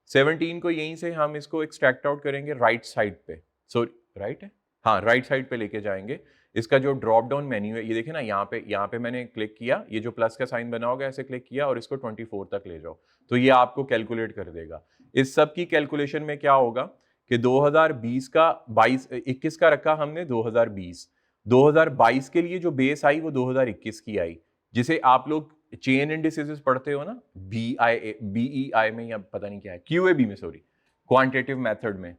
17 को यहीं से हम इसको एक्सट्रैक्ट आउट करेंगे राइट साइड पे, सो राइट है, हाँ राइट साइड पे लेके जाएंगे। इसका जो ड्रॉप डाउन मेन्यू है ये देखें ना, यहाँ पे मैंने क्लिक किया, ये जो प्लस का साइन बना होगा ऐसे क्लिक किया और इसको 24 तक ले जाओ, तो ये आपको कैलकुलेट कर देगा। इस सब की कैलकुलेशन में क्या होगा कि 2020 का 21 का रखा हमने 2022 के लिए जो बेस आई वो 2021 की आई, जिसे आप लोग चेन इंडिसेस पढ़ते हो ना, BEI में या पता नहीं क्या है, QAB में, सॉरी, क्वांटिटेटिव मेथड में,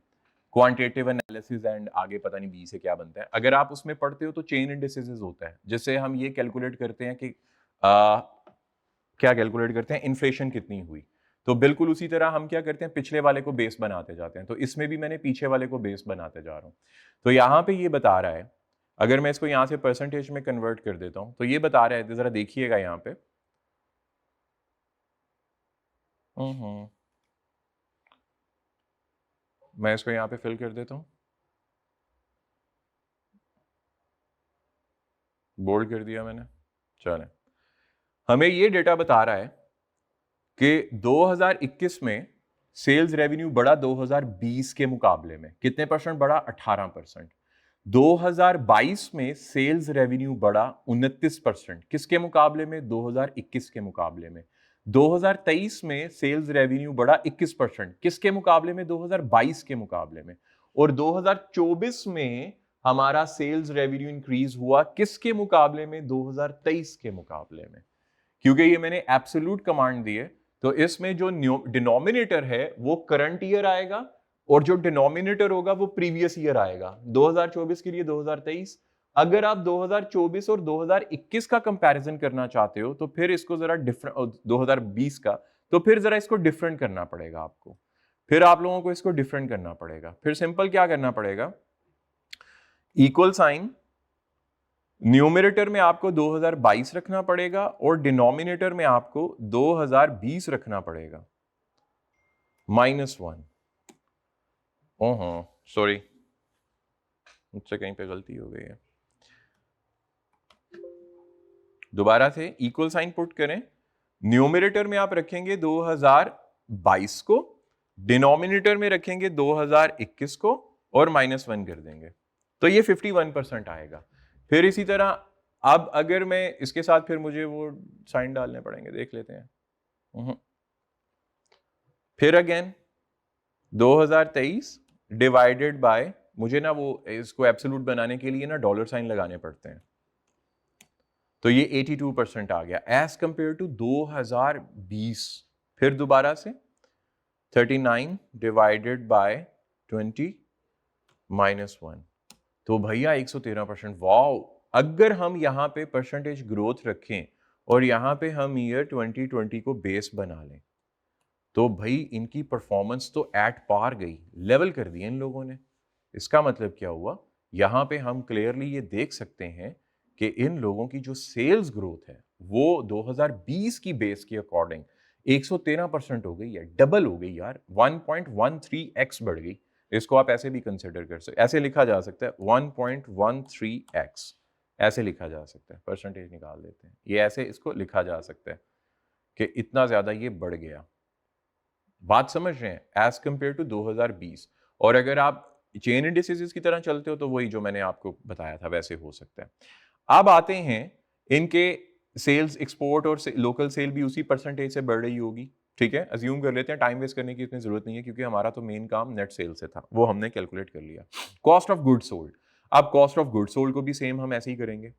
क्वांटिटेटिव एनालिसिस एंड आगे पता नहीं बी से क्या बनता है, अगर आप उसमें पढ़ते हो तो चेन इंडिसेस होता है, जिससे हम ये कैलकुलेट करते हैं कि क्या कैलकुलेट करते हैं, इन्फ्लेशन कितनी हुई। तो बिल्कुल उसी तरह हम क्या करते हैं, पिछले वाले को बेस बनाते जाते हैं, तो इसमें भी मैंने पीछे वाले को बेस बनाते जा रहा हूं। तो यहां पे ये बता रहा है, अगर मैं इसको यहां से परसेंटेज में कन्वर्ट कर देता हूं तो ये बता रहा है, जरा देखिएगा यहां पे, मैं इसको यहां पे फिल कर देता हूं, बोल्ड कर दिया मैंने। चलें, हमें ये डेटा बता रहा है कि 2021 में सेल्स रेवेन्यू बढ़ा 2020 के मुकाबले में, कितने परसेंट बढ़ा? 18%। 2022 में सेल्स रेवेन्यू बढ़ा 29%, किसके मुकाबले में? 2021 के मुकाबले में। 2023 में सेल्स रेवेन्यू बढ़ा 21%, किसके मुकाबले में? 2022 के मुकाबले में। और 2024 में हमारा सेल्स रेवेन्यू इंक्रीज हुआ किसके मुकाबले में? 2023 के मुकाबले में। क्योंकि ये मैंने एब्सोल्यूट कमांड दी है, तो इसमें जो डिनोमिनेटर है वो करंट ईयर आएगा और जो डिनोमिनेटर होगा वो प्रीवियस ईयर आएगा। 2024 के लिए 2023। अगर आप 2024 और 2021 का कंपैरिजन करना चाहते हो तो फिर इसको जरा डिफरेंट, 2020 का, तो फिर जरा इसको डिफरेंट करना पड़ेगा आपको। फिर आप लोगों को इसको डिफरेंट करना पड़ेगा। फिर सिंपल क्या करना पड़ेगा, इक्वल साइन, न्यूमरेटर में आपको 2022 रखना पड़ेगा और डिनोमिनेटर में आपको 2020 रखना पड़ेगा, -1। ओहो सॉरी, मुझसे कहीं पे गलती हो गई है। दोबारा से इक्वल साइन पुट करें, न्यूमरेटर में आप रखेंगे 2022 को, डिनोमिनेटर में रखेंगे 2021 को और -1 कर देंगे, तो ये 51% आएगा। फिर इसी तरह अब अगर मैं इसके साथ फिर मुझे वो साइन डालने पड़ेंगे, देख लेते हैं। फिर अगेन 2023 डिवाइडेड बाय, मुझे ना वो इसको एब्सोल्यूट बनाने के लिए ना डॉलर साइन लगाने पड़ते हैं, तो ये 82% आ गया एज कंपेयर टू 2020। फिर दोबारा से 39 डिवाइडेड बाय 20 -1, तो भैया 113%। वाओ, अगर हम यहाँ पे परसेंटेज ग्रोथ रखें और यहाँ पे हम ईयर 2020 को बेस बना लें तो भाई इनकी परफॉर्मेंस तो एट पार गई, लेवल कर दिया इन लोगों ने। इसका मतलब क्या हुआ, यहाँ पे हम क्लियरली ये देख सकते हैं कि इन लोगों की जो सेल्स ग्रोथ है वो 2020 की बेस के अकॉर्डिंग 113% हो गई है, डबल हो गई यार, 1.13x बढ़ गई। इसको आप ऐसे भी कंसिडर कर सकते, ऐसे लिखा जा सकता है 1.13x, ऐसे लिखा जा सकता है, परसेंटेज निकाल देते हैं, ये ऐसे इसको लिखा जा सकता है कि इतना ज्यादा ये बढ़ गया। बात समझ रहे हैं, एज कंपेयर टू 2020। और अगर आप चेन इंडिसेस की तरह चलते हो तो वही जो मैंने आपको बताया था वैसे हो सकता है। अब आते हैं इनके सेल्स, एक्सपोर्ट और लोकल सेल भी उसी परसेंटेज से बढ़ रही होगी, ठीक है, अज्यूम कर लेते हैं, टाइम वेस्ट करने की इतनी जरूरत नहीं है क्योंकि हमारा तो मेन काम नेट सेल से था, वो हमने कैलकुलेट कर लिया। कॉस्ट ऑफ गुड सोल्ड, अब कॉस्ट ऑफ गुड सोल्ड को भी सेम हम ऐसे ही करेंगे,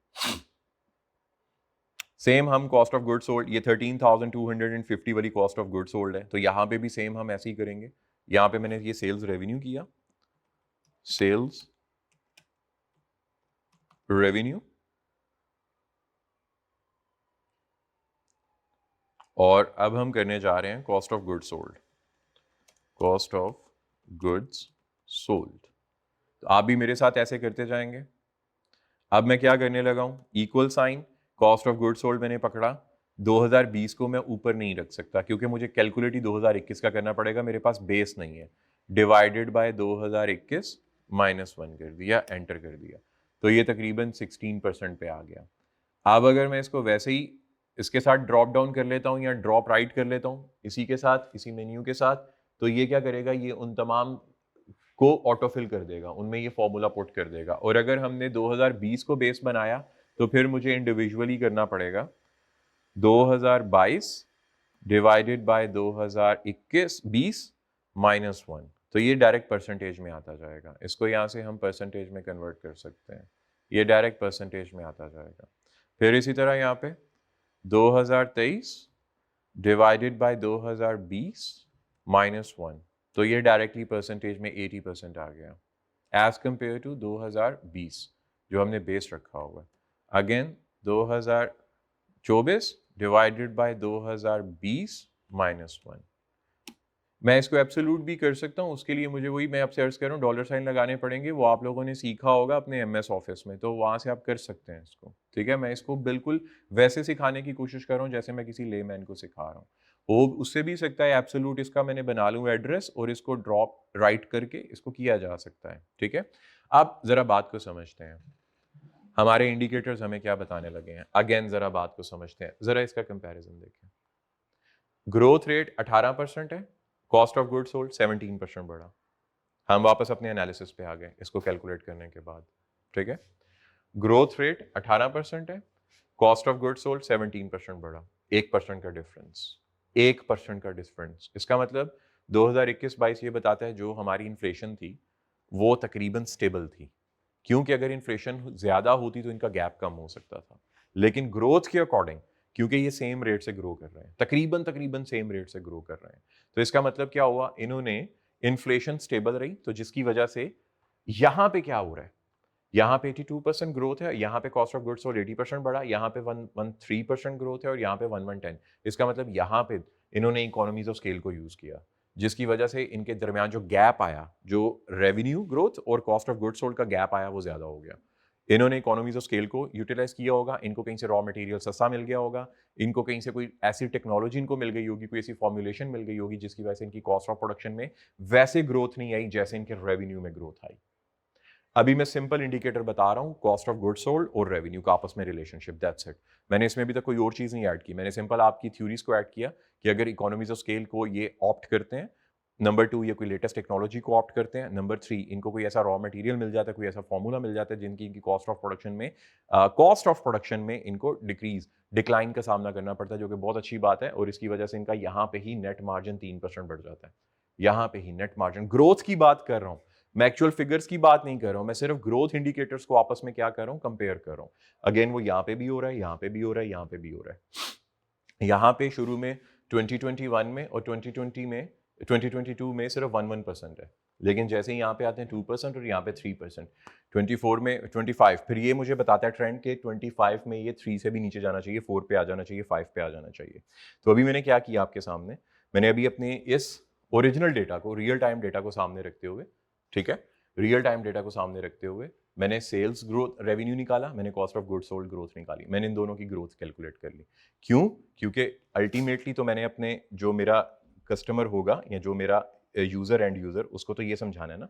सेम हम कॉस्ट ऑफ गुड सोल्ड, ये 13,250 वाली कॉस्ट ऑफ गुड सोल्ड है, तो यहां पे भी सेम हम ऐसे ही करेंगे। यहां पे मैंने ये सेल्स रेवेन्यू किया, सेल्स रेवेन्यू, और अब हम करने जा रहे हैं cost of goods sold, cost of goods sold. तो आप भी मेरे साथ ऐसे करते जाएंगे। अब मैं क्या करने लगा हूं, equal sign, cost of goods sold मैंने पकड़ा, 2020 को मैं ऊपर नहीं रख सकता क्योंकि मुझे कैलकुलेट ही 2021 का करना पड़ेगा, मेरे पास बेस नहीं है, डिवाइडेड बाय 2021 -1 कर दिया, एंटर कर दिया, तो ये तकरीबन 16% पे आ गया। अब अगर मैं इसको वैसे ही इसके साथ ड्रॉप डाउन कर लेता हूँ या ड्रॉप राइट कर लेता हूँ इसी के साथ, इसी मेन्यू के साथ, तो ये क्या करेगा, ये उन तमाम को ऑटोफिल कर देगा, उनमें ये फॉर्मूला पुट कर देगा। और अगर हमने 2020 को बेस बनाया तो फिर मुझे इंडिविजुअली करना पड़ेगा 2022 डिवाइडेड बाय 2021 20 -1, तो ये डायरेक्ट परसेंटेज में आता जाएगा। इसको यहाँ से हम परसेंटेज में कन्वर्ट कर सकते हैं, ये डायरेक्ट परसेंटेज में आता जाएगा। फिर इसी तरह यहाँ पे 2023 डिवाइडेड बाय 2020 -1, तो ये डायरेक्टली परसेंटेज में 80% आ गया एज कंपेयर टू 2020 जो हमने बेस रखा हुआ है। अगेन 2024 डिवाइडेड बाय 2020 -1, मैं इसको एब्सोल्यूट भी कर सकता हूँ, उसके लिए मुझे वही मैं अब सर्च कर रहा हूँ, डॉलर साइन लगाने पड़ेंगे, वो आप लोगों ने सीखा होगा अपने MS ऑफिस में, तो वहाँ से आप कर सकते हैं इसको, ठीक है। मैं इसको बिल्कुल वैसे सिखाने की कोशिश कर रहा हूँ जैसे मैं किसी लेमैन को सिखा रहा हूँ। वो उससे भी सकता है एब्सोल्यूट, इसका मैंने बना लूँ एड्रेस और इसको ड्रॉप राइट करके इसको किया जा सकता है, ठीक है। आप जरा बात को समझते हैं, हमारे इंडिकेटर्स हमें क्या बताने लगे हैं, अगेन जरा बात को समझते हैं, जरा इसका कंपैरिजन देखें। ग्रोथ रेट 18% है, कॉस्ट ऑफ गुड्स सोल्ड 17% बढ़ा। हम वापस अपने एनालिसिस पे आ गए इसको कैलकुलेट करने के बाद, ठीक है। ग्रोथ रेट 18% है, कॉस्ट ऑफ गुड्स सोल्ड 17% बढ़ा, 1% का डिफरेंस, 1% का डिफरेंस। इसका मतलब 2021-22 ये बताता है जो हमारी इन्फ्लेशन थी वो तकरीबन स्टेबल थी, क्योंकि अगर इन्फ्लेशन ज्यादा होती तो इनका गैप कम हो सकता था, लेकिन ग्रोथ के अकॉर्डिंग क्योंकि ये सेम रेट से ग्रो कर रहे हैं, तकरीबन सेम रेट से ग्रो कर रहे हैं। तो इसका मतलब क्या हुआ, इन्होंने इन्फ्लेशन स्टेबल रही, तो जिसकी वजह से यहाँ पे क्या हो रहा है, यहाँ पे 82% ग्रोथ है, यहाँ पे कॉस्ट ऑफ गुड्स सोल्ड 80% बढ़ा, यहाँ पे 113% ग्रोथ है और यहाँ पे 1110। इसका मतलब यहाँ पे इन्होंने इकोनॉमीज ऑफ स्केल को यूज किया, जिसकी वजह से इनके दरमियान जो गैप आया, जो रेवेन्यू ग्रोथ और कॉस्ट ऑफ गुड्स सोल्ड का गैप आया, वो ज्यादा हो गया। इन्होंने इकोनॉमीज ऑफ स्केल को यूटिलाइज किया होगा, इनको कहीं से रॉ मटेरियल सस्ता मिल गया होगा, इनको कहीं से कोई ऐसी टेक्नोलॉजी इनको मिल गई होगी, कोई ऐसी फॉर्मुलेशन मिल गई होगी जिसकी वजह से इनकी कॉस्ट ऑफ प्रोडक्शन में वैसे ग्रोथ नहीं आई जैसे इनके रेवेन्यू में ग्रोथ आई। अभी मैं सिंपल इंडिकेटर बता रहा हूं, कॉस्ट ऑफ गुड्स सोल्ड और रेवेन्यू का आपस में रिलेशनशिप, दैट्स इट। मैंने इसमें अभी तक कोई और चीज नहीं ऐड की, मैंने सिंपल आपकी थ्योरीज को ऐड किया कि अगर इकोनॉमीज ऑफ स्केल को ये ऑप्ट करते हैं, नंबर 2 ये कोई लेटेस्ट टेक्नोलॉजी को ऑप्ट करते हैं, नंबर 3 इनको कोई ऐसा रॉ मटेरियल मिल जाता है, कोई ऐसा फॉर्मूला मिल जाता है जिनकी इनकी कॉस्ट ऑफ प्रोडक्शन में इनको डिक्लाइन का सामना करना पड़ता है, जो कि बहुत अच्छी बात है। और इसकी वजह से इनका यहाँ पे ही नेट मार्जिन 3% बढ़ जाता है, यहाँ पे ही नेट मार्जिन। ग्रोथ की बात कर रहा हूँ, मैं एक्चुअल फिगर्स की बात नहीं कर रहा हूं, मैं सिर्फ ग्रोथ इंडिकेटर्स को आपस में क्या कर रहा हूं, कंपेयर कर रहा हूं। अगेन वो यहाँ पे भी हो रहा है, यहाँ पे भी हो रहा है, यहाँ पे भी हो रहा है। यहाँ पे शुरू में 2021 में और 2022 में सिर्फ 1% है, लेकिन जैसे ही यहाँ पे आते हैं 2% और यहाँ पे 3%, 24 में 25, फिर ये मुझे बताता है ट्रेंड के 25 में ये 3 से भी नीचे जाना चाहिए, 4 पे आ जाना चाहिए, 5 पे आ जाना चाहिए। तो अभी मैंने क्या किया आपके सामने, मैंने अभी अपने इस ओरिजिनल डेटा को, रियल टाइम डेटा को सामने रखते हुए, ठीक है, रियल टाइम डेटा को सामने रखते हुए मैंने सेल्स ग्रोथ रेवेन्यू निकाला, मैंने cost of goods sold growth निकाली, मैंने इन दोनों की ग्रोथ कैलकुलेट कर ली। क्यों? क्योंकि अल्टीमेटली तो मैंने अपने जो मेरा कस्टमर होगा या जो मेरा यूजर एंड यूजर, उसको तो ये समझाना है ना,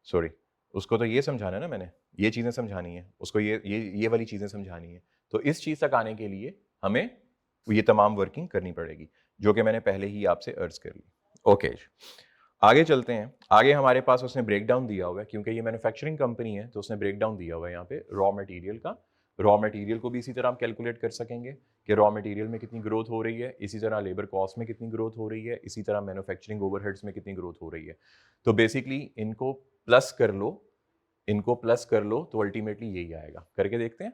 सॉरी, उसको तो ये समझाना है ना, मैंने ये चीजें समझानी है उसको, ये वाली चीजें समझानी है। तो इस चीज तक आने के लिए हमें ये तमाम वर्किंग करनी पड़ेगी, जो कि मैंने पहले ही आपसे अर्ज कर ली। ओके, आगे चलते हैं। आगे हमारे पास उसने ब्रेकडाउन दिया हुआ है, क्योंकि ये मैन्युफैक्चरिंग कंपनी है तो उसने ब्रेकडाउन दिया हुआ है यहाँ पे रॉ मटेरियल का। रॉ मटेरियल को भी इसी तरह आप कैलकुलेट कर सकेंगे कि रॉ मटेरियल में कितनी ग्रोथ हो रही है, इसी तरह लेबर कॉस्ट में कितनी ग्रोथ हो रही है, इसी तरह मैन्युफैक्चरिंग ओवरहेड्स में कितनी ग्रोथ हो रही है। तो बेसिकली इनको प्लस कर लो, इनको प्लस कर लो तो अल्टीमेटली यही आएगा। करके देखते हैं।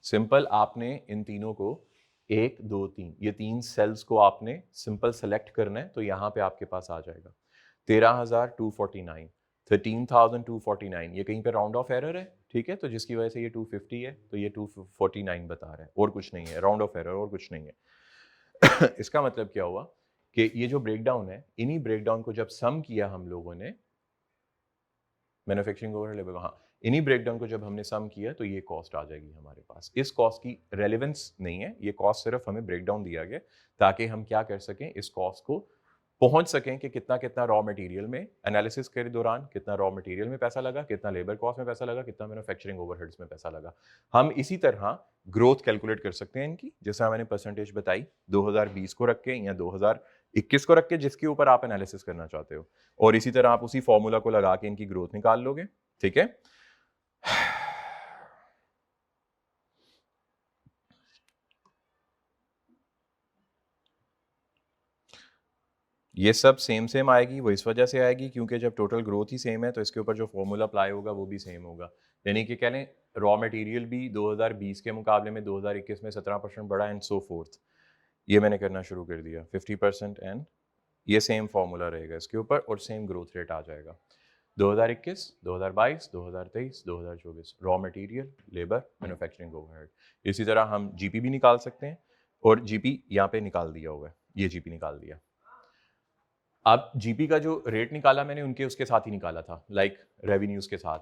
सिंपल, आपने इन तीनों को 1 2 3 ये 3 सेल्स को आपने सिंपल सेलेक्ट करना है, तो यहां पे आपके पास आ जाएगा 13,249, 13,249। ये कहीं पे राउंड ऑफ एरर है, ठीक है, तो जिसकी वजह से ये 250 है, तो ये 249 बता रहा है, और कुछ नहीं है, राउंड ऑफ एरर और कुछ नहीं है। इसका मतलब क्या हुआ कि ये जो ब्रेकडाउन है, इन्हीं ब्रेकडाउन को जब सम किया हम लोगों ने, मैन्युफैक्चरिंग ओवरहेड लेबर, हाँ, इन्हीं ब्रेकडाउन को जब हमने सम किया तो ये कॉस्ट आ जाएगी हमारे पास। इस कॉस्ट की रेलेवेंस नहीं है, ये कॉस्ट सिर्फ हमें ब्रेकडाउन दिया गया ताकि हम क्या कर सकें, इस कॉस्ट को पहुंच सकें कि कितना कितना रॉ मटेरियल में एनालिसिस के दौरान कितना रॉ मटेरियल में पैसा लगा, कितना लेबर कॉस्ट में पैसा लगा, कितना मैन्युफैक्चरिंग ओवरहेड्स में पैसा लगा। हम इसी तरह ग्रोथ कैलकुलेट कर सकते हैं इनकी, जैसा मैंने परसेंटेज बताई 2020 को रख के या 2021 को रख के, जिसके ऊपर आप एनालिसिस करना चाहते हो, और इसी तरह आप उसी फॉर्मूला को लगा के इनकी ग्रोथ निकाल लोगे। ठीक है, ये सब सेम आएगी। वो इस वजह से आएगी क्योंकि जब टोटल ग्रोथ ही सेम है तो इसके ऊपर जो फॉर्मूला अप्लाई होगा वो भी सेम होगा। यानी कि कह लें रॉ मटेरियल भी 2020 के मुकाबले में 2021 में 17% बढ़ा एंड सो फोर्थ। ये मैंने करना शुरू कर दिया 50% एंड ये सेम फॉर्मूला रहेगा इसके ऊपर और सेम ग्रोथ रेट आ जाएगा 2021, 2022, 2023, 2024 raw material, labour, manufacturing overhead. इसी तरह हम जीपी भी निकाल सकते हैं और जीपी यहाँ पे निकाल दिया हुआ है, ये जीपी निकाल दिया। अब जीपी का जो रेट निकाला मैंने उनके उसके साथ ही निकाला था, लाइक रेवेन्यूज के साथ।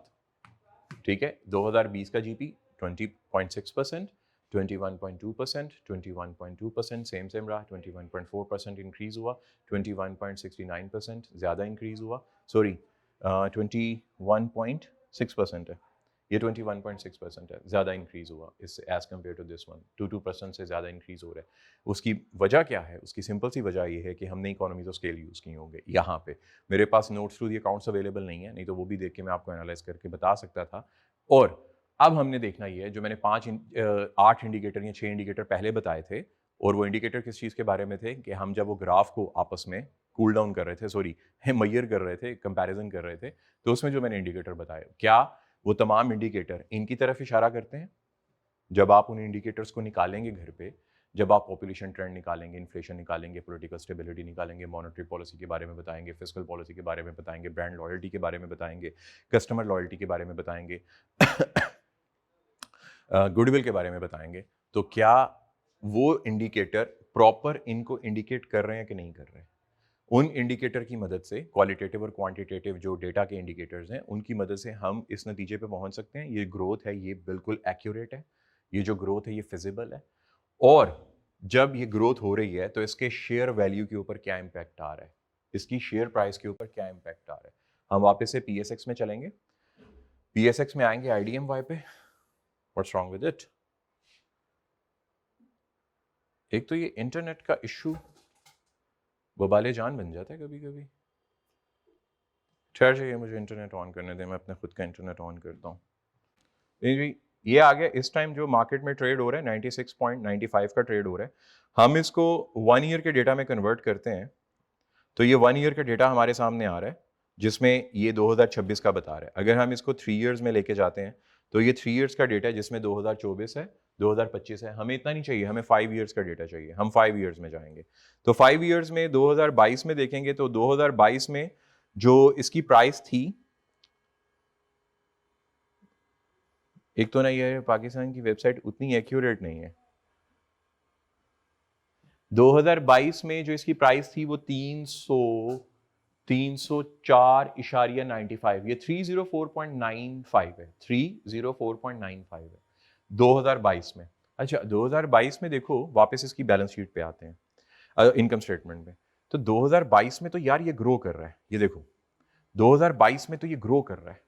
ठीक है, 2020 का जीपी 20.6%, 21.2%, 21.2% सेम रहा, 21.4% इंक्रीज हुआ, 21.69% ज़्यादा इंक्रीज हुआ, सॉरी 21.6% है, ये 21.6% है, ज़्यादा इंक्रीज हुआ इससे as compare to this one, 2% से ज़्यादा इंक्रीज हो रहा है। उसकी वजह क्या है? उसकी सिंपल सी वजह ये है कि हमने इकोनॉमीज ऑफ स्केल यूज़ किए होंगे। यहाँ पे मेरे पास notes through the accounts available नहीं है, नहीं तो वो भी देख के मैं आपको एनालाइज करके बता सकता था। और अब हमने देखना ये है, जो मैंने 8 इंडिकेटर या 6 इंडिकेटर पहले बताए थे, और वो इंडिकेटर किस चीज़ के बारे में थे कि हम जब वो ग्राफ को आपस में कूल डाउन कर रहे थे, सॉरी मैयर कर रहे थे, कंपैरिजन कर रहे थे, तो उसमें जो मैंने इंडिकेटर बताए, क्या वो तमाम इंडिकेटर इनकी तरफ इशारा करते हैं। जब आप उन इंडिकेटर्स को निकालेंगे घर पे, जब आप पॉपुलेशन ट्रेंड निकालेंगे, इन्फ्लेशन निकालेंगे, पॉलिटिकल स्टेबिलिटी निकालेंगे, मॉनेटरी पॉलिसी के बारे में बताएंगे, फिस्कल पॉलिसी के बारे में बताएंगे, ब्रांड लॉयल्टी के बारे में बताएंगे, कस्टमर लॉयल्टी के बारे में बताएंगे, गुडविल के बारे में बताएंगे, तो क्या वो इंडिकेटर प्रॉपर इनको इंडिकेट कर रहे हैं कि नहीं कर रहे हैं? उन इंडिकेटर की मदद से, क्वालिटेटिव और क्वांटिटेटिव जो डेटा के इंडिकेटर्स हैं, उनकी मदद से हम इस नतीजे पे पहुंच सकते हैं ये ग्रोथ है, ये बिल्कुल एक्यूरेट है, ये जो ग्रोथ है ये फिजिबल है। और जब ये ग्रोथ हो रही है तो इसके शेयर वैल्यू के ऊपर क्या इम्पैक्ट आ रहा है, इसकी शेयर प्राइस के ऊपर क्या इम्पैक्ट आ रहा है। हम वापस से पीएसएक्स में चलेंगे, पीएसएक्स में आएंगे आईडीएमवाई पे। What's wrong with it? एक तो ये इंटरनेट का इशू वबाले जान बन जाता है कभी कभी। ठहर जाइए, मुझे इंटरनेट ऑन करने दें, मैं अपने खुद का इंटरनेट ऑन करता हूँ। ये आ गया। इस टाइम जो मार्केट में ट्रेड हो रहा है 96.95 का ट्रेड हो रहा है। हम इसको 1 ईयर के डेटा में कन्वर्ट करते हैं तो ये 1 ईयर का डेटा हमारे सामने आ रहा है जिसमें ये 2026 का बता रहा है। अगर हम इसको 3 ईयर्स में लेके जाते हैं तो ये 3 ईयर्स का डेटा है जिसमें 2024 है, 2025 है। हमें इतना नहीं चाहिए, हमें 5 ईयर्स का डेटा चाहिए। हम 5 ईयर्स में जाएंगे तो 5 ईयर्स में 2022 में देखेंगे तो 2022 में जो इसकी प्राइस थी, एक तो ना ये पाकिस्तान की वेबसाइट उतनी एक्यूरेट नहीं है। 2022 में जो इसकी प्राइस थी वो 304.95, ये 304.95 है, 304.95 है 2022 में। अच्छा 2022 में देखो, वापस इसकी बैलेंस शीट पे आते हैं, इनकम स्टेटमेंट में। तो 2022 में तो यार ये ग्रो कर रहा है, ये देखो 2022 में तो ये ग्रो कर रहा है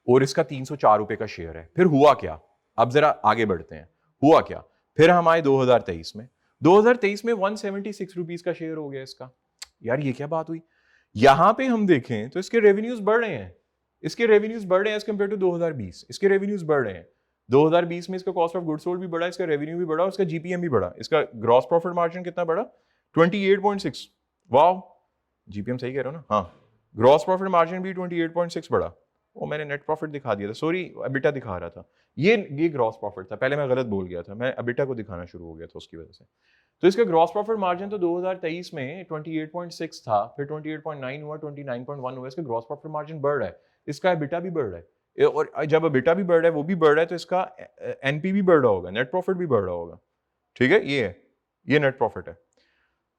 और इसका 304 रुपए का शेयर है। फिर हुआ क्या, अब जरा आगे बढ़ते हैं, हुआ क्या। फिर हम आए 2023 में, 2023 में 176 रुपीज का शेयर हो गया इसका। यार ये क्या बात हुई। यहां पे हम देखें तो इसके रेवेन्यूज बढ़ रहे हैं, इसके रेवेन्यूज बढ़ रहे हैं एज कंपेयर टू 2020, इसके रेवेन्यूज बढ़ रहे हैं। 2020 में इसका कॉस्ट ऑफ गुड्स सोल्ड भी बढ़ा, इसका रेवेन्यू भी बढ़ा, इसका जीपीएम भी बढ़ा, इसका ग्रॉस प्रॉफिट मार्जिन कितना बढ़ा, 28.6। वाह, जीपीएम सही कह रहे हो ना? हाँ, ग्रॉस प्रॉफिट मार्जिन भी 28.6 बढ़ा। वो मैंने नेट प्रॉफिट दिखा दिया था, सॉरी अबिटा दिखा रहा था, ये ग्रॉस प्रॉफिट था, पहले मैं गलत बोल गया था, मैं अबिटा को दिखाना शुरू हो गया था उसकी वजह से। तो इसका ग्रॉस प्रॉफिट मार्जिन तो 2023 में 28.6 था, फिर 28.9 हुआ, 29.1 हुआ, इसका ग्रॉस प्रॉफिट मार्जिन बढ़ रहा है, इसका अबिटा भी बढ़ रहा है। और जब अबिटा भी बढ़ रहा है, वो भी बढ़ रहा है, तो इसका एनपी भी बढ़ रहा होगा, नेट प्रॉफिट भी बढ़ रहा होगा। ठीक है, ये नेट प्रॉफिट है।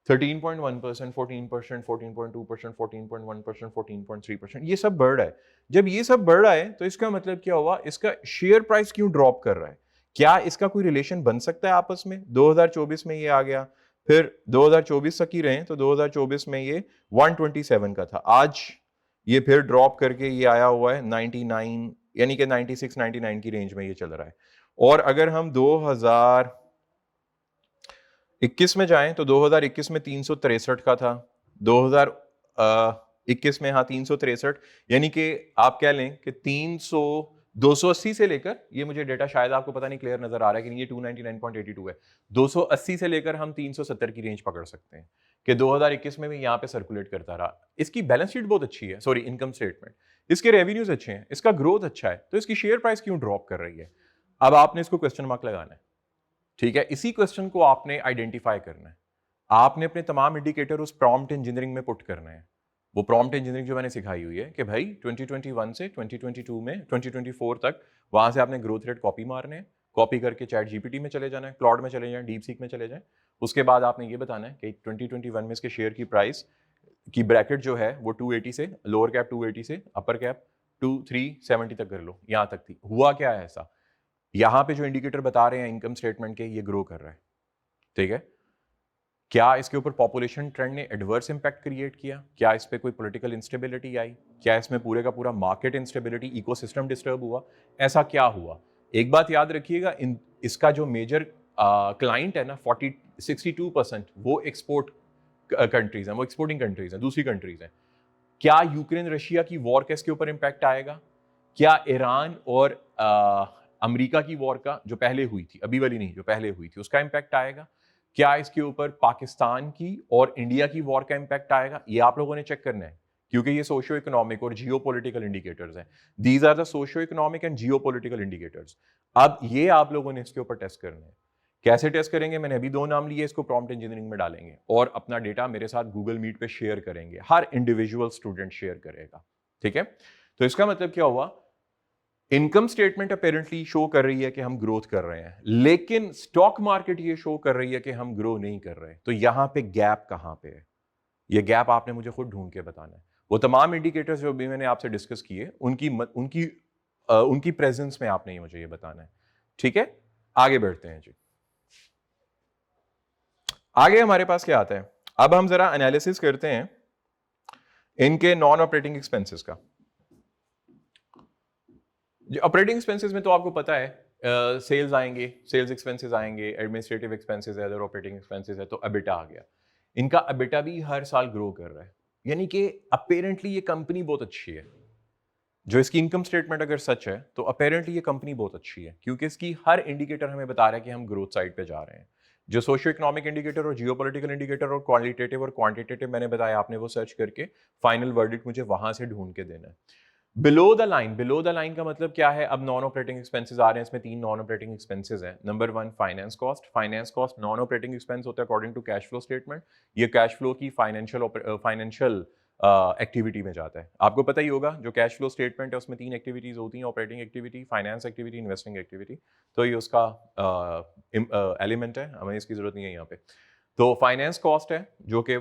13.1%, 14%, 14.2%, 14.1%, 14.3%, ये सब बढ़ रहा है। जब ये सब बढ़ रहा है तो इसका मतलब क्या हुआ, इसका शेयर प्राइस क्यों ड्रॉप कर रहा है? क्या इसका कोई रिलेशन बन सकता है आपस में? 2024 में ये आ गया, फिर 2024 तक ही रहे तो 2024 में ये 127 का था, आज ये फिर ड्रॉप करके ये आया हुआ है 99, यानी कि 96 99 की रेंज में ये चल रहा है। और अगर हम 2021 में जाएं तो 2021 में 363 का था, 2021 में हाँ 363, यानी कि आप कह लें कि 280 से लेकर, ये मुझे डेटा शायद आपको पता नहीं क्लियर नजर आ रहा है कि नहीं, ये 299.82 है, 280 से लेकर हम 370 की रेंज पकड़ सकते हैं कि 2021 में भी यहाँ पे सर्कुलेट करता रहा। इसकी बैलेंस शीट बहुत अच्छी है, सॉरी इनकम स्टेटमेंट, इसके रेवेन्यूज अच्छे हैं, इसका ग्रोथ अच्छा है, तो इसकी शेयर प्राइस क्यों ड्रॉप कर रही है? अब आपने इसको क्वेश्चन मार्क लगाना है। ठीक है, इसी क्वेश्चन को आपने आइडेंटिफाई करना है, आपने अपने तमाम इंडिकेटर उस प्रॉम्प्ट इंजीनियरिंग में पुट करना है। वो प्रॉम्प्ट इंजीनियरिंग जो मैंने सिखाई हुई है कि भाई 2021 से 2022 में 2024 तक वहां से आपने ग्रोथ रेट कॉपी मारने हैं, कॉपी करके चैट जीपीटी में चले जाना है, क्लाउड में चले जाए, डीप सीक में चले जाए। उसके बाद आपने ये बताना है कि 2021 में इसके शेयर की प्राइस की ब्रैकेट जो है वो 280 से, लोअर कैप 280 से अपर कैप 2370 तक कर लो, यहां तक थी। हुआ क्या है ऐसा, यहां पे जो इंडिकेटर बता रहे हैं इनकम स्टेटमेंट के, ये ग्रो कर रहा है। ठीक है, क्या इसके ऊपर पॉपुलेशन ट्रेंड ने एडवर्स इंपैक्ट क्रिएट किया? क्या इस पे कोई पॉलिटिकल इंस्टेबिलिटी आई? क्या इसमें पूरे का पूरा मार्केट इंस्टेबिलिटी, इकोसिस्टम डिस्टर्ब हुआ? ऐसा क्या हुआ? एक बात याद रखिएगा, इसका जो मेजर क्लाइंट है ना 62% वो एक्सपोर्ट कंट्रीज हैं, वो एक्सपोर्टिंग कंट्रीज हैं, दूसरी कंट्रीज हैं। क्या यूक्रेन रशिया की वॉर का इसके ऊपर इंपैक्ट आएगा? क्या ईरान और अमेरिका की वॉर का, जो पहले हुई थी, अभी वाली नहीं, जो पहले हुई थी, उसका इंपैक्ट आएगा? क्या इसके ऊपर पाकिस्तान की और इंडिया की वॉर का इंपैक्ट आएगा? ये आप लोगों ने चेक करना है क्योंकि ये सोशियो इकोनॉमिक और जियो पोलिटिकल इंडिकेटर्स हैं। These are the socio economic and geo political indicators. अब ये आप लोगों ने इसके ऊपर टेस्ट करना है। कैसे टेस्ट करेंगे? मैंने अभी 2 नाम लिए, इसको प्रॉम्प्ट इंजीनियरिंग में डालेंगे और अपना डेटा मेरे साथ गूगल मीट पे शेयर करेंगे। हर इंडिविजुअल स्टूडेंट शेयर करेगा, ठीक है? तो इसका मतलब क्या हुआ? इनकम स्टेटमेंट अपेरेंटली शो कर रही है कि हम ग्रोथ कर रहे हैं, लेकिन स्टॉक मार्केट ये शो कर रही है कि हम ग्रो नहीं कर रहे। तो यहां पे गैप कहां पे है? ये गैप आपने मुझे खुद ढूंढ के बताना है। वो तमाम इंडिकेटर्स जो भी मैंने आपसे डिस्कस किए, उनकी प्रेजेंस में आपने ये मुझे ये बताना है, ठीक है? आगे बढ़ते हैं जी। आगे हमारे पास क्या आता है? अब हम जरा एनालिसिस करते हैं इनके नॉन ऑपरेटिंग एक्सपेंसेस का। ऑपरेटिंग एक्सपेंसेस में तो आपको पता है सेल्स आएंगे, सेल्स एक्सपेंसेस आएंगे, एडमिनिस्ट्रेटिव एक्सपेंसेस है, अदर ऑपरेटिंग एक्सपेंसेस है, तो एबिटा आ गया। इनका एबिटा भी हर साल ग्रो कर रहा है, यानी कि अपेरेंटली ये कंपनी बहुत अच्छी है। जो इसकी इनकम स्टेटमेंट अगर सच है तो अपेरेंटली ये कंपनी बहुत अच्छी है, क्योंकि इसकी हर इंडिकेटर हमें बता रहा है कि हम ग्रोथ साइड पे जा रहे हैं। जो सोशियो इकोनॉमिक इंडिकेटर और जियोपॉलिटिकल इंडिकेटर और क्वालिटेटिव और क्वांटिटेटिव मैंने बताया, आपने वो सर्च करके फाइनल वर्डिक्ट मुझे वहां से ढूंढ के देना है। बिलो द लाइन का मतलब क्या है? अब नॉन ऑपरेटिंग एक्सपेंसेस आ रहे हैं, इसमें 3 नॉन ऑपरेटिंग एक्सपेंसेस हैं। Number 1 finance cost. Finance cost non operating expense होता है according to cash flow statement. ये कैश फ्लो की फाइनेंशियल एक्टिविटी में जाता है। आपको पता ही होगा जो कैश फ्लो स्टेटमेंट है उसमें 3 एक्टिविटीज होती हैं, operating activity, finance activity, investing activity. तो ये उसका एलिमेंट है, हमें इसकी जरूरत नहीं है यहाँ पे। तो फाइनेंस कॉस्ट है जो कि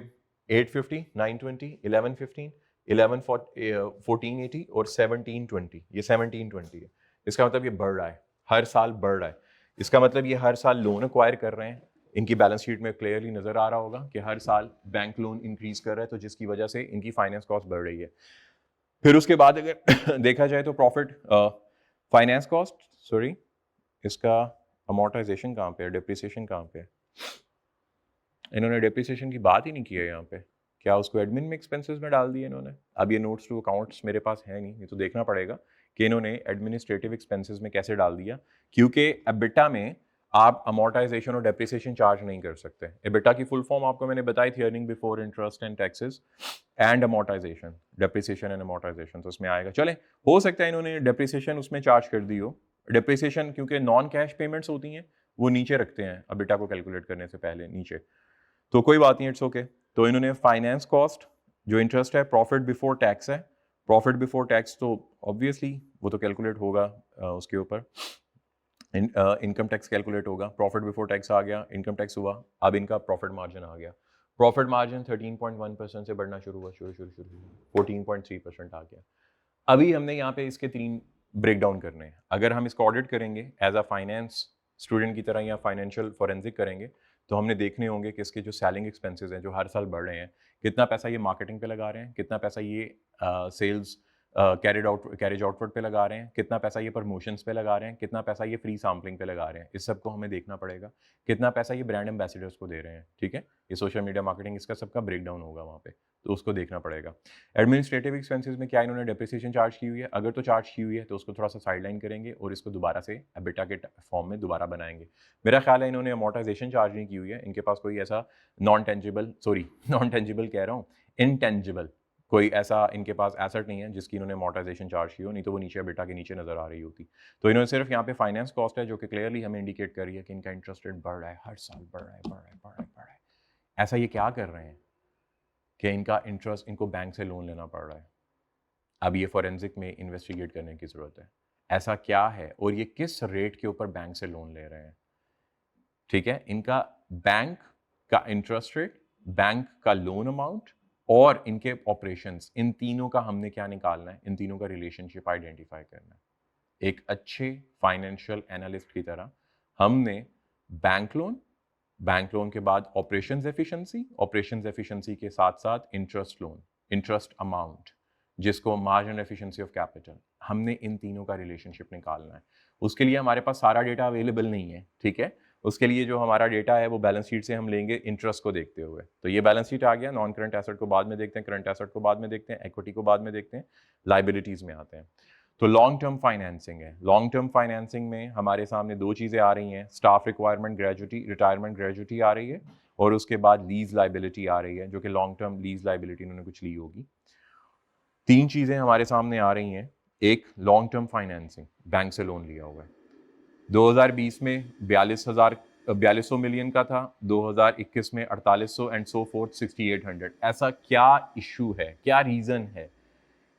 850, 920, 1115, 1480 और 1720, ये 1720 है। इसका मतलब ये बढ़ रहा है, हर साल बढ़ रहा है। इसका मतलब ये हर साल लोन एक्वायर कर रहे हैं। इनकी बैलेंस शीट में क्लियरली नजर आ रहा होगा कि हर साल बैंक लोन इंक्रीज कर रहा है, तो जिसकी वजह से इनकी फाइनेंस कॉस्ट बढ़ रही है। फिर उसके बाद अगर देखा जाए तो प्रॉफिट, फाइनेंस कॉस्ट, सॉरी, इसका अमोर्टाइजेशन कहाँ पे है, डिप्रिसिएशन कहाँ पे है? इन्होंने डिप्रिसिएशन की बात ही नहीं की है यहाँ पे। क्या उसको एडमिन में एक्सपेंसेस में डाल दिए इन्होंने? अब ये नोट्स टू अकाउंट्स मेरे पास है नहीं, ये तो देखना पड़ेगा कि इन्होंने एडमिनिस्ट्रेटिव एक्सपेंसेस में कैसे डाल दिया, क्योंकि एबिटा में आप अमोर्टाइजेशन और डेप्रिसिएशन चार्ज नहीं कर सकते। एबिटा की फुल फॉर्म आपको मैंने बताई थी, earning before interest and taxes and amortisation, depreciation and amortisation, तो उसमें आएगा। चले, हो सकता है इन्होंने डेप्रिसिएशन उसमें चार्ज कर दी हो। डेप्रिसिएशन क्योंकि नॉन कैश पेमेंट्स होती हैं, वो नीचे रखते हैं एबिटा को कैलकुलेट करने से पहले नीचे, तो कोई बात नहीं, इट्स ओके। तो इन्होंने फाइनेंस कॉस्ट, जो इंटरेस्ट है, प्रॉफिट बिफोर टैक्स है। प्रॉफिट बिफोर टैक्स तो ऑब्वियसली वो तो कैलकुलेट होगा उसके ऊपर, इनकम टैक्स कैलकुलेट होगा। प्रॉफिट बिफोर टैक्स आ गया, इनकम टैक्स हुआ, अब इनका प्रॉफिट मार्जिन आ गया। प्रॉफिट मार्जिन 13.1% से बढ़ना शुरू हुआ, शुरू 14.3% आ गया। अभी हमने यहाँ पे इसके 3 ब्रेक डाउन करने हैं। अगर हम इसको ऑडिट करेंगे एज अ फाइनेंस स्टूडेंट की तरह या फाइनेंशियल फॉरेंसिक करेंगे, तो हमने देखने होंगे कि इसके जो सेलिंग एक्सपेंसेस हैं जो हर साल बढ़ रहे हैं, कितना पैसा ये मार्केटिंग पे लगा रहे हैं, कितना पैसा ये सेल्स कैरेज आउटवर्ड पे लगा रहे हैं, कितना पैसा ये प्रमोशंस पे लगा रहे हैं, कितना पैसा ये फ्री सैम्पलिंग पे लगा रहे हैं। इस सब को हमें देखना पड़ेगा। कितना पैसा ये ब्रांड एम्बेसडर्स को दे रहे हैं, ठीक है, ये सोशल मीडिया मार्केटिंग, इसका सबका ब्रेक डाउन होगा वहाँ पे, तो उसको देखना पड़ेगा। एडमिनिस्ट्रेटिव एक्सपेंसेस में क्या इन्होंने डेप्रिसिएशन चार्ज की हुई है? अगर तो चार्ज की हुई है तो उसको थोड़ा सा साइडलाइन करेंगे और इसको दोबारा से एबिटा के फॉर्म में दोबारा बनाएंगे। मेरा ख्याल है इन्होंने अमोर्टाइजेशन चार्ज नहीं की हुई है, इनके पास कोई ऐसा नॉन टेंजिबल कह रहा हूँ, इनटेंजिबल कोई ऐसा इनके पास एसेट नहीं है जिसकी इन्होंने अमोर्टाइजेशन चार्ज की हो, नहीं तो वो नीचे एबिटा के नीचे नजर आ रही होती। तो इन्होंने सिर्फ यहाँ पे फाइनेंस कॉस्ट है जो कि क्लियरली हमें इंडिकेट कर रही है कि इनका इंटरेस्ट रेट बढ़ रहा है, हर साल बढ़ रहा है, बढ़ रहा है, बढ़ रहा है, बढ़ रहा है। ऐसा ये क्या कर रहे हैं कि इनका इंटरेस्ट, इनको बैंक से लोन लेना पड़ रहा है? अब ये फॉरेंसिक में इन्वेस्टिगेट करने की जरूरत है, ऐसा क्या है और ये किस रेट के ऊपर बैंक से लोन ले रहे हैं, ठीक है? इनका बैंक का इंटरेस्ट रेट, बैंक का लोन अमाउंट और इनके ऑपरेशंस, इन तीनों का हमने क्या निकालना है? इन तीनों का रिलेशनशिप आइडेंटिफाई करना है। एक अच्छे फाइनेंशियल एनालिस्ट की तरह हमने बैंक लोन के बाद ऑपरेशंस एफिशिएंसी के साथ साथ इंटरेस्ट लोन, इंटरेस्ट अमाउंट, जिसको मार्जिन एफिशिएंसी ऑफ कैपिटल, हमने इन तीनों का रिलेशनशिप निकालना है। उसके लिए हमारे पास सारा डेटा अवेलेबल नहीं है, ठीक है? उसके लिए जो हमारा डेटा है वो बैलेंस शीट से हम लेंगे इंटरेस्ट को देखते हुए। तो ये बैलेंस शीट आ गया, नॉन करंट एसेट को बाद में देखते हैं, करंट एसेट को बाद में देखते हैं, इक्विटी को बाद में देखते हैं, लाइबिलिटीज में आते हैं। तो लॉन्ग टर्म फाइनेंसिंग है। लॉन्ग टर्म फाइनेंसिंग में हमारे सामने 2 चीज़ें आ रही हैं, staff requirement gratuity, retirement gratuity आ रही है, और उसके बाद लीज लाइबिलिटी आ रही है, जो कि लॉन्ग टर्म लीज लाइबिलिटी उन्होंने कुछ ली होगी। तीन चीज़ें हमारे सामने आ रही हैं। एक, लॉन्ग टर्म फाइनेंसिंग, बैंक से लोन लिया हुआ है। 2020 में 4200 मिलियन का था, 2021 में 4800 एंड सो फोर्थ 6800। ऐसा क्या इशू है, क्या रीज़न है?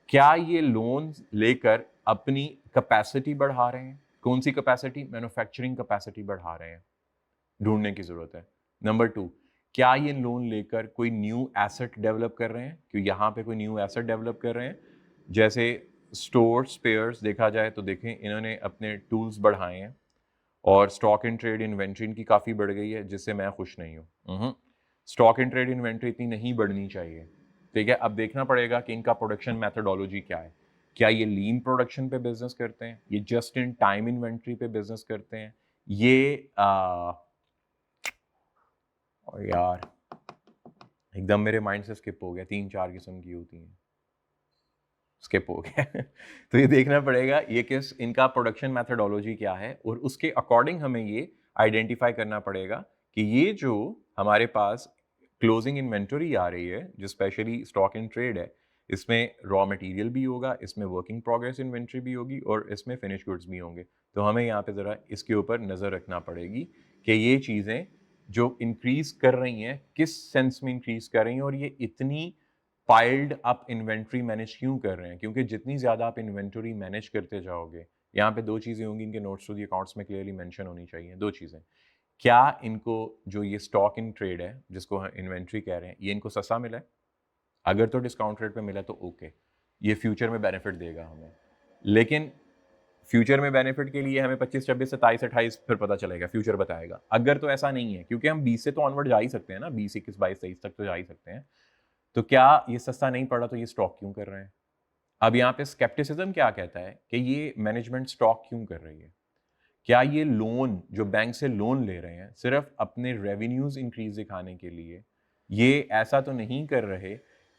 क्या ये लोन लेकर अपनी कैपेसिटी बढ़ा रहे हैं? कौन सी कैपेसिटी? मैन्युफैक्चरिंग कैपेसिटी बढ़ा रहे हैं, ढूंढने की जरूरत है। नंबर टू, क्या ये लोन लेकर कोई न्यू एसेट डेवलप कर रहे हैं? क्यों यहाँ पे कोई न्यू एसेट डेवलप कर रहे हैं? जैसे स्टोर स्पेयर्स देखा जाए तो देखें, इन्होंने अपने टूल्स बढ़ाए हैं और स्टॉक एंड ट्रेड इन्वेंट्री इनकी काफ़ी बढ़ गई है, जिससे मैं खुश नहीं हूँ। स्टॉक एंड ट्रेड इन्वेंट्री इतनी नहीं बढ़नी चाहिए। ठीक है, अब देखना पड़ेगा कि इनका प्रोडक्शन मैथडोलॉजी क्या है। क्या ये लीन प्रोडक्शन पे बिजनेस करते हैं? ये जस्ट इन टाइम इन्वेंट्री पे बिजनेस करते हैं? ये और यार एकदम मेरे माइंड से स्किप हो गया, 3-4 किस्म की होती हैं, स्किप हो गया। तो ये देखना पड़ेगा ये किस, इनका प्रोडक्शन मैथडोलॉजी क्या है, और उसके अकॉर्डिंग हमें ये आइडेंटिफाई करना पड़ेगा कि ये जो हमारे पास क्लोजिंग इन्वेंटरी आ रही है, जो स्पेशली स्टॉक इन ट्रेड है, इसमें रॉ मटेरियल भी होगा, इसमें वर्किंग प्रोग्रेस इन्वेंट्री भी होगी और इसमें फिनिश गुड्स भी होंगे। तो हमें यहाँ पे ज़रा इसके ऊपर नज़र रखना पड़ेगी कि ये चीज़ें जो इंक्रीज कर रही हैं किस सेंस में इंक्रीज कर रही हैं, और ये इतनी पाइल्ड अप इन्वेंट्री मैनेज क्यों कर रहे हैं? क्योंकि जितनी ज़्यादा आप इन्वेंटरी मैनेज करते जाओगे, यहाँ पे दो चीज़ें होंगी, इनके नोट्स टू दी अकाउंट्स में क्लियरली मेंशन होनी चाहिए। दो चीज़ें, क्या इनको जो ये स्टॉक इन ट्रेड है जिसको इन्वेंट्री कह रहे हैं, ये इनको सस्ता मिला है? अगर तो डिस्काउंट रेट पे मिला तो ओके, ये फ्यूचर में बेनिफिट देगा हमें। लेकिन फ्यूचर में बेनिफिट के लिए हमें 25, 26, 27, 28 फिर पता चलेगा, फ्यूचर बताएगा। अगर तो ऐसा नहीं है, क्योंकि हम 20 से तो ऑनवर्ड जा ही सकते हैं ना, 20, 21, 22, 23 तक तो जा ही सकते हैं। तो क्या ये सस्ता नहीं पड़ा तो ये स्टॉक क्यों कर रहे हैं? अब यहाँ पे स्केप्टिसिज्म क्या कहता है कि ये मैनेजमेंट स्टॉक क्यों कर रही है? क्या ये लोन जो बैंक से लोन ले रहे हैं सिर्फ अपने रेवेन्यूज इंक्रीज दिखाने के लिए? ये ऐसा तो नहीं कर रहे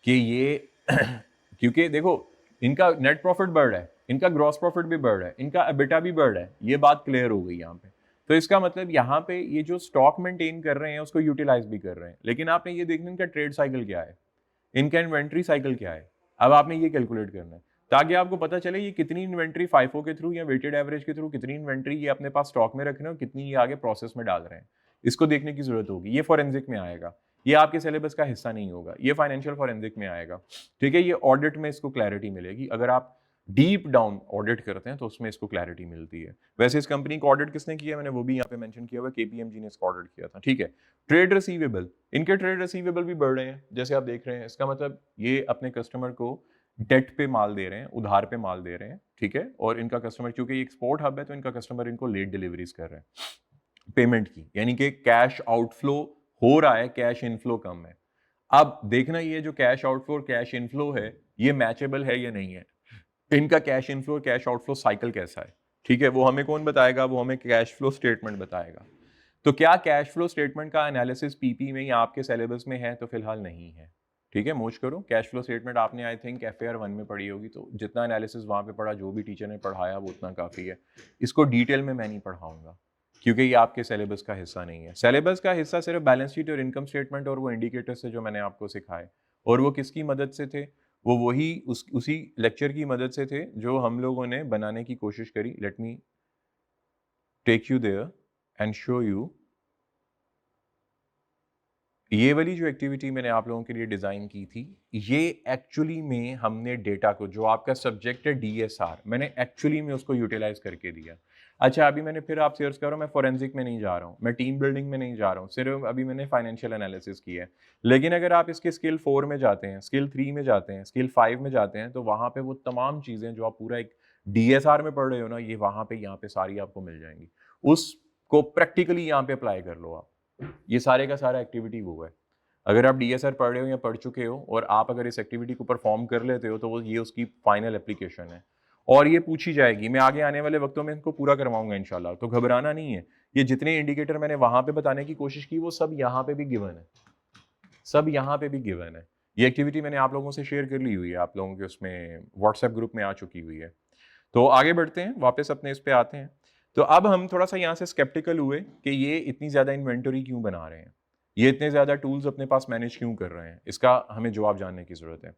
कि ये क्योंकि देखो, इनका नेट प्रॉफिट बढ़ रहा है, इनका ग्रॉस प्रॉफिट भी बढ़ रहा है, इनका एबिटा भी बढ़ रहा है, ये बात क्लियर हो गई यहाँ पे। तो इसका मतलब यहाँ पे ये जो स्टॉक मेंटेन कर रहे हैं उसको यूटिलाइज भी कर रहे हैं। लेकिन आपने ये देखना इनका ट्रेड साइकिल क्या है, इनका इन्वेंट्री साइकिल क्या है, अब आपने ये कैलकुलेट करना है, ताकि आपको पता चले ये कितनी इन्वेंट्री फाइफो के थ्रू या वेटेड एवरेज के थ्रू कितनी इन्वेंट्री ये अपने पास स्टॉक में रख रहे हैं और कितनी ये आगे प्रोसेस में डाल रहे हैं। इसको देखने की जरूरत होगी। ये फॉरेंसिक में आएगा, ये आपके सिलेबस का हिस्सा नहीं होगा, ये फाइनेंशियल फॉरेंसिक में आएगा। ठीक है, ये ऑडिट में इसको क्लैरिटी मिलेगी। अगर आप डीप डाउन ऑडिट करते हैं तो उसमें इसको क्लैरिटी मिलती है। वैसे इस कंपनी को ऑडिट किसने किया, मैंने वो भी यहाँ पे मेंशन किया हुआ, केपीएमजी ने इसको ऑडिट किया था। ठीक है, ट्रेड रिसीवेबल, इनके ट्रेड रिसीवेबल भी बढ़ रहे हैं जैसे आप देख रहे हैं। इसका मतलब ये अपने कस्टमर को डेट पे माल दे रहे हैं, उधार पे माल दे रहे हैं। ठीक है, और इनका कस्टमर, क्योंकि एक्सपोर्ट हब है, तो इनका कस्टमर इनको लेट डिलीवरीज कर रहे हैं पेमेंट की, यानी कि कैश आउटफ्लो हो रहा है, कैश इनफ्लो कम है। अब देखना ये जो कैश आउटफ्लो और कैश इनफ्लो है ये मैचेबल है या नहीं है, इनका कैश इनफ्लो और कैश आउटफ्लो साइकिल कैसा है। ठीक है, वो हमें कौन बताएगा, वो हमें कैश फ्लो स्टेटमेंट बताएगा। तो क्या कैश फ्लो स्टेटमेंट का एनालिसिस पीपी में या आपके सिलेबस में है? तो फिलहाल नहीं है। ठीक है, मोच करो, कैश फ्लो स्टेटमेंट आपने आई थिंक FAR 1 में पढ़ी होगी, तो जितना एनालिसिस वहाँ पे पढ़ा, जो भी टीचर ने पढ़ाया वो उतना काफ़ी है। इसको डिटेल में मैं नहीं पढ़ाऊंगा क्योंकि ये आपके सिलेबस का हिस्सा नहीं है। सिलेबस का हिस्सा सिर्फ बैलेंस शीट और इनकम स्टेटमेंट और वो इंडिकेटर से जो मैंने आपको सिखाए, और वो किसकी मदद से थे? वो वही उसी लेक्चर की मदद से थे जो हम लोगों ने बनाने की कोशिश करी। Let me take you there and show you. ये वाली जो एक्टिविटी मैंने आप लोगों के लिए डिज़ाइन की थी, ये एक्चुअली में हमने डेटा को, जो आपका सब्जेक्ट है DSR, मैंने एक्चुअली में उसको यूटिलाइज करके दिया। अच्छा, अभी मैंने फिर आपसे अर्ज कर रहा हूँ, मैं फॉरेंसिक में नहीं जा रहा हूँ, मैं टीम बिल्डिंग में नहीं जा रहा हूँ, सिर्फ अभी मैंने फाइनेंशियल एनालिसिस किया है। लेकिन अगर आप इसके स्किल 4 में जाते हैं, स्किल 3 में जाते हैं, स्किल 5 में जाते हैं, तो वहाँ पे वो तमाम चीज़ें जो आप पूरा एक DSR में पढ़ रहे हो ना, ये वहाँ पे यहाँ पे सारी आपको मिल जाएंगी। उसको प्रैक्टिकली यहाँ पे अप्लाई कर लो आप। ये सारे का सारा एक्टिविटी वो है। अगर आप DSR पढ़ रहे हो या पढ़ चुके हो और आप अगर इस एक्टिविटी को परफॉर्म कर लेते हो, तो वो ये उसकी फाइनल एप्लीकेशन है और ये पूछी जाएगी। मैं आगे आने वाले वक्तों में इनको पूरा करवाऊंगा इंशाल्लाह, तो घबराना नहीं है। ये जितने इंडिकेटर मैंने वहां पे बताने की कोशिश की, वो सब यहाँ पे भी गिवन है, सब यहाँ पे भी गिवन है। ये एक्टिविटी मैंने आप लोगों से शेयर कर ली हुई है, आप लोगों के उसमें व्हाट्सएप ग्रुप में आ चुकी हुई है। तो आगे बढ़ते हैं, वापस अपने इस पे आते हैं। तो अब हम थोड़ा सा यहाँ से स्केप्टिकल हुए कि ये इतनी ज़्यादा इन्वेंटरी क्यों बना रहे हैं। ये इतने ज़्यादा टूल्स अपने पास मैनेज क्यों कर रहे हैं, इसका हमें जवाब जानने की ज़रूरत है।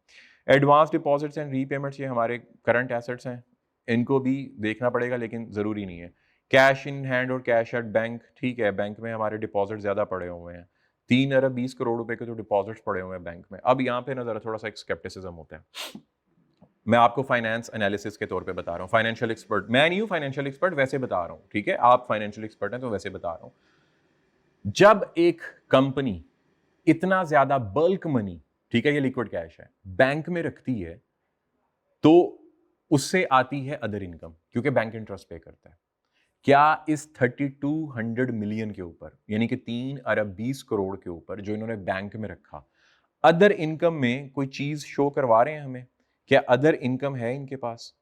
एडवांस डिपॉजिट्स एंड रीपेमेंट्स ये हमारे करंट एसेट्स हैं, इनको भी देखना पड़ेगा लेकिन ज़रूरी नहीं है। कैश इन हैंड और कैश एट बैंक, ठीक है, बैंक में हमारे डिपॉजिट ज़्यादा पड़े हुए हैं, 3 अरब 20 करोड़ रुपए के तो डिपॉजिट्स पड़े हुए हैं बैंक में। अब यहाँ पे ना ज़रा थोड़ा सा एक स्केप्टिसिज्म होता है। मैं आपको फाइनेंस एनालिसिस के तौर पे बता रहा हूँ, फाइनेंशियल एक्सपर्ट मैं नहीं हूँ, फाइनेंशियल एक्सपर्ट वैसे बता रहा हूँ, ठीक है, आप फाइनेंशियल एक्सपर्ट हैं तो वैसे बता रहा हूँ। जब एक कंपनी इतना ज्यादा बल्क मनी, ठीक है, ये लिक्विड कैश है, बैंक में रखती है तो उससे आती है अदर इनकम, क्योंकि बैंक इंटरेस्ट पे करता है। क्या इस 3200 मिलियन के ऊपर, यानी कि 3 अरब 20 करोड़ के ऊपर जो इन्होंने बैंक में रखा, अदर इनकम में कोई चीज शो करवा रहे हैं हमें? क्या अदर इनकम है इनके पास?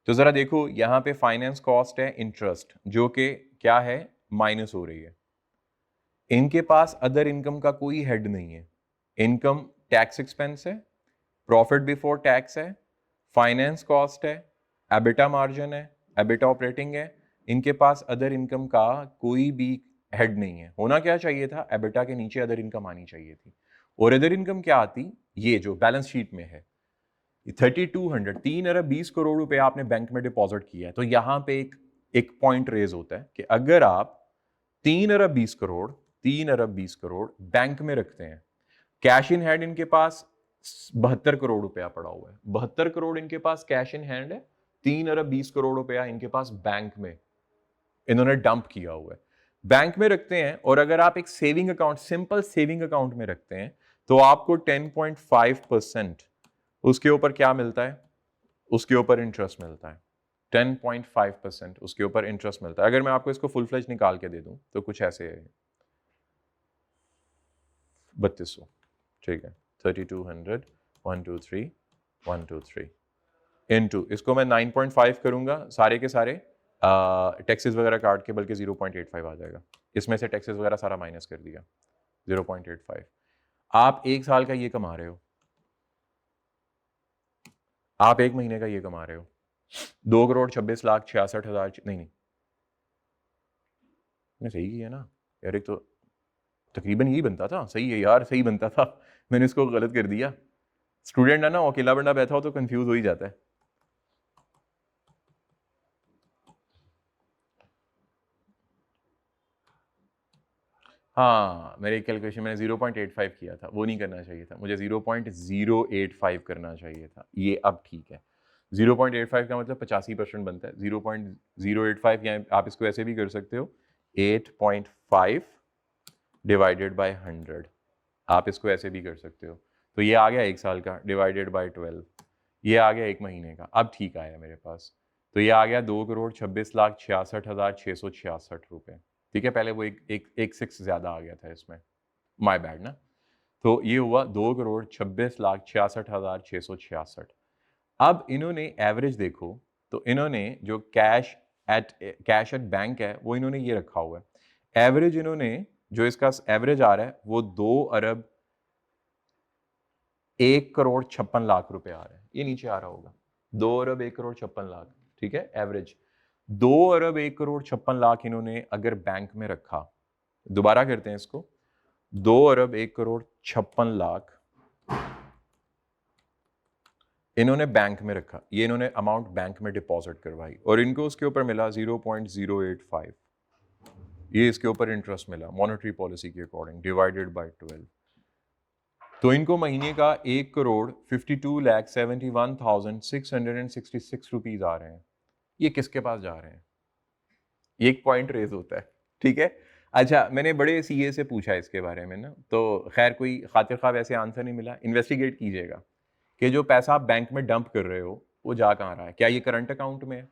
तो जरा देखो, यहां पे फाइनेंस कॉस्ट है इंटरेस्ट, जो कि क्या है, माइनस हो रही है। इनके पास अदर इनकम का कोई हेड नहीं है। इनकम टैक्स एक्सपेंस है, प्रॉफिट बिफोर टैक्स है, फाइनेंस कॉस्ट है, एबिटा मार्जिन है, एबिटा ऑपरेटिंग है। इनके पास अदर इनकम का कोई भी हेड नहीं है। होना क्या चाहिए था, एबिटा के नीचे अदर इनकम आनी चाहिए थी। और अदर इनकम क्या आती, ये जो बैलेंस शीट में है 3200, 3 अरब 20 करोड़ रुपए आपने बैंक में डिपॉजिट किया है। तो यहां पे एक पॉइंट रेज होता है कि अगर आप 3 अरब 20 करोड़ 3 अरब 20 करोड़ बैंक में रखते हैं, कैश इन हैंड इनके पास 72 करोड़ रुपया पड़ा हुआ है, 72 करोड़ इनके पास कैश इन हैंड है, 3 अरब 20 करोड़ रुपया इनके पास बैंक में इन्होंने डंप किया हुआ है, बैंक में रखते हैं। और अगर आप एक saving account, simple saving account में रखते हैं, तो आपको 10.5% उसके ऊपर क्या मिलता है, उसके ऊपर इंटरेस्ट मिलता है। 10.5% उसके ऊपर इंटरेस्ट मिलता है। अगर मैं आपको इसको फुल फ्लेज निकाल के दे दूं तो कुछ ऐसे है, 3200, ठीक है, 3200 123 123 इनटू, इसको मैं 9.5 करूंगा, सारे के सारे टैक्सेस वगैरह काट के, बल्कि 0.85 आ जाएगा, इसमें से टैक्सेस वगैरह सारा माइनस कर दिया, 0.85। आप एक साल का ये कमा रहे हो, आप एक महीने का ये कमा रहे हो 2 करोड़ 26 लाख 66 हजार, नहीं नहीं, मैंने सही किया ना यार, एक तो तकरीबन यही बनता था, सही है यार, सही बनता था, मैंने इसको गलत कर दिया। स्टूडेंट है ना, अकेला बंदा बैठा हो तो कंफ्यूज हो ही जाता है। हाँ, मेरे कैलकुलेशन मैंने 0.85 किया था, वो नहीं करना चाहिए था, मुझे 0.085 करना चाहिए था, ये अब ठीक है। 0.85 का मतलब 85% बनता है, 0.085, या आप इसको ऐसे भी कर सकते हो, 8.5 डिवाइडेड बाय 100, आप इसको ऐसे भी कर सकते हो। तो ये आ गया एक साल का, डिवाइडेड बाय 12, ये आ गया एक महीने का, अब ठीक आया मेरे पास। तो ये आ गया 2 करोड़ 26 लाख 66 हजार 666 रुपए, ठीक है, पहले वो एक सिक्स ज्यादा आ गया था इसमें, माय बैड ना। तो ये हुआ 2 करोड़ 26 लाख 66 हजार 666। अब इन्होंने एवरेज देखो, तो इन्होंने जो कैश एट बैंक है वो इन्होंने ये रखा हुआ है। एवरेज इन्होंने जो इसका एवरेज आ रहा है वो 2 अरब 1 करोड़ 56 लाख रुपए आ रहा है, ये नीचे आ रहा होगा, 2 अरब 1 करोड़ 56 लाख, ठीक है, एवरेज 2 अरब 1 करोड़ 56 लाख इन्होंने अगर बैंक में रखा, दोबारा करते हैं इसको, 2 अरब 1 करोड़ 56 लाख इन्होंने बैंक में रखा, ये इन्होंने अमाउंट बैंक में डिपॉजिट करवाई और इनको उसके ऊपर मिला 0.085, ये इसके ऊपर इंटरेस्ट मिला मॉनेटरी पॉलिसी के अकॉर्डिंग, डिवाइडेड बाय 12। तो इनको महीने का 1 करोड़ 52 लाख 71,666 रुपीज आ रहे हैं। ये किसके पास जा रहे हैं, ये एक पॉइंट रेज होता है, ठीक है। अच्छा, मैंने बड़े सीए से पूछा इसके बारे में ना, तो खैर कोई खातिर ख्वाह वैसे आंसर नहीं मिला। इन्वेस्टिगेट कीजिएगा कि जो पैसा आप बैंक में डंप कर रहे हो वो जा कहाँ रहा है, क्या ये करंट अकाउंट में है?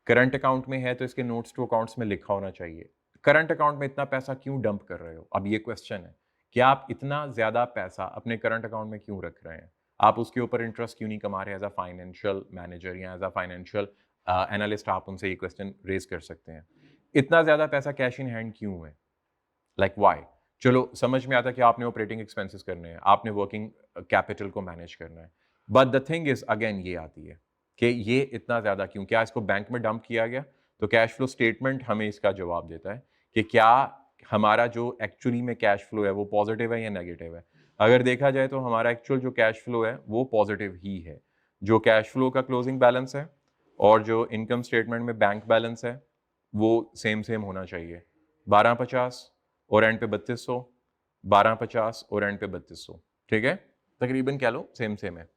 करंट अकाउंट में है तो इसके नोट्स टू अकाउंट्स में लिखा होना चाहिए। करंट अकाउंट में इतना पैसा क्यों डंप कर रहे हो, अब ये क्वेश्चन है कि आप इतना ज्यादा पैसा अपने करंट अकाउंट में क्यों रख रहे हैं, आप उसके ऊपर इंटरेस्ट क्यों नहीं कमा रहे? एज अ फाइनेंशियल मैनेजर या एज अ फाइनेंशियल एनालिस्ट आप उनसे ये क्वेश्चन रेज कर सकते हैं, इतना ज्यादा पैसा कैश इन हैंड क्यों है, लाइक वाई? चलो समझ में आता है कि आपने ऑपरेटिंग एक्सपेंसेस करने हैं, आपने वर्किंग कैपिटल को मैनेज करना है, but the thing is again ये आती है कि ये इतना ज्यादा क्यों, क्या इसको बैंक में डंप किया गया? तो कैश फ्लो स्टेटमेंट हमें इसका जवाब देता है कि क्या हमारा जो एक्चुअली में कैश फ्लो है वो पॉजिटिव है या नेगेटिव है। अगर देखा जाए तो हमारा एक्चुअल जो कैश फ्लो है वो पॉजिटिव ही है। जो कैश फ्लो का क्लोजिंग बैलेंस है और जो इनकम स्टेटमेंट में बैंक बैलेंस है वो सेम सेम होना चाहिए। 1250 और एंड पे 3200, 1250 और एंड पे 3200, ठीक है, तकरीबन कह लो सेम सेम है।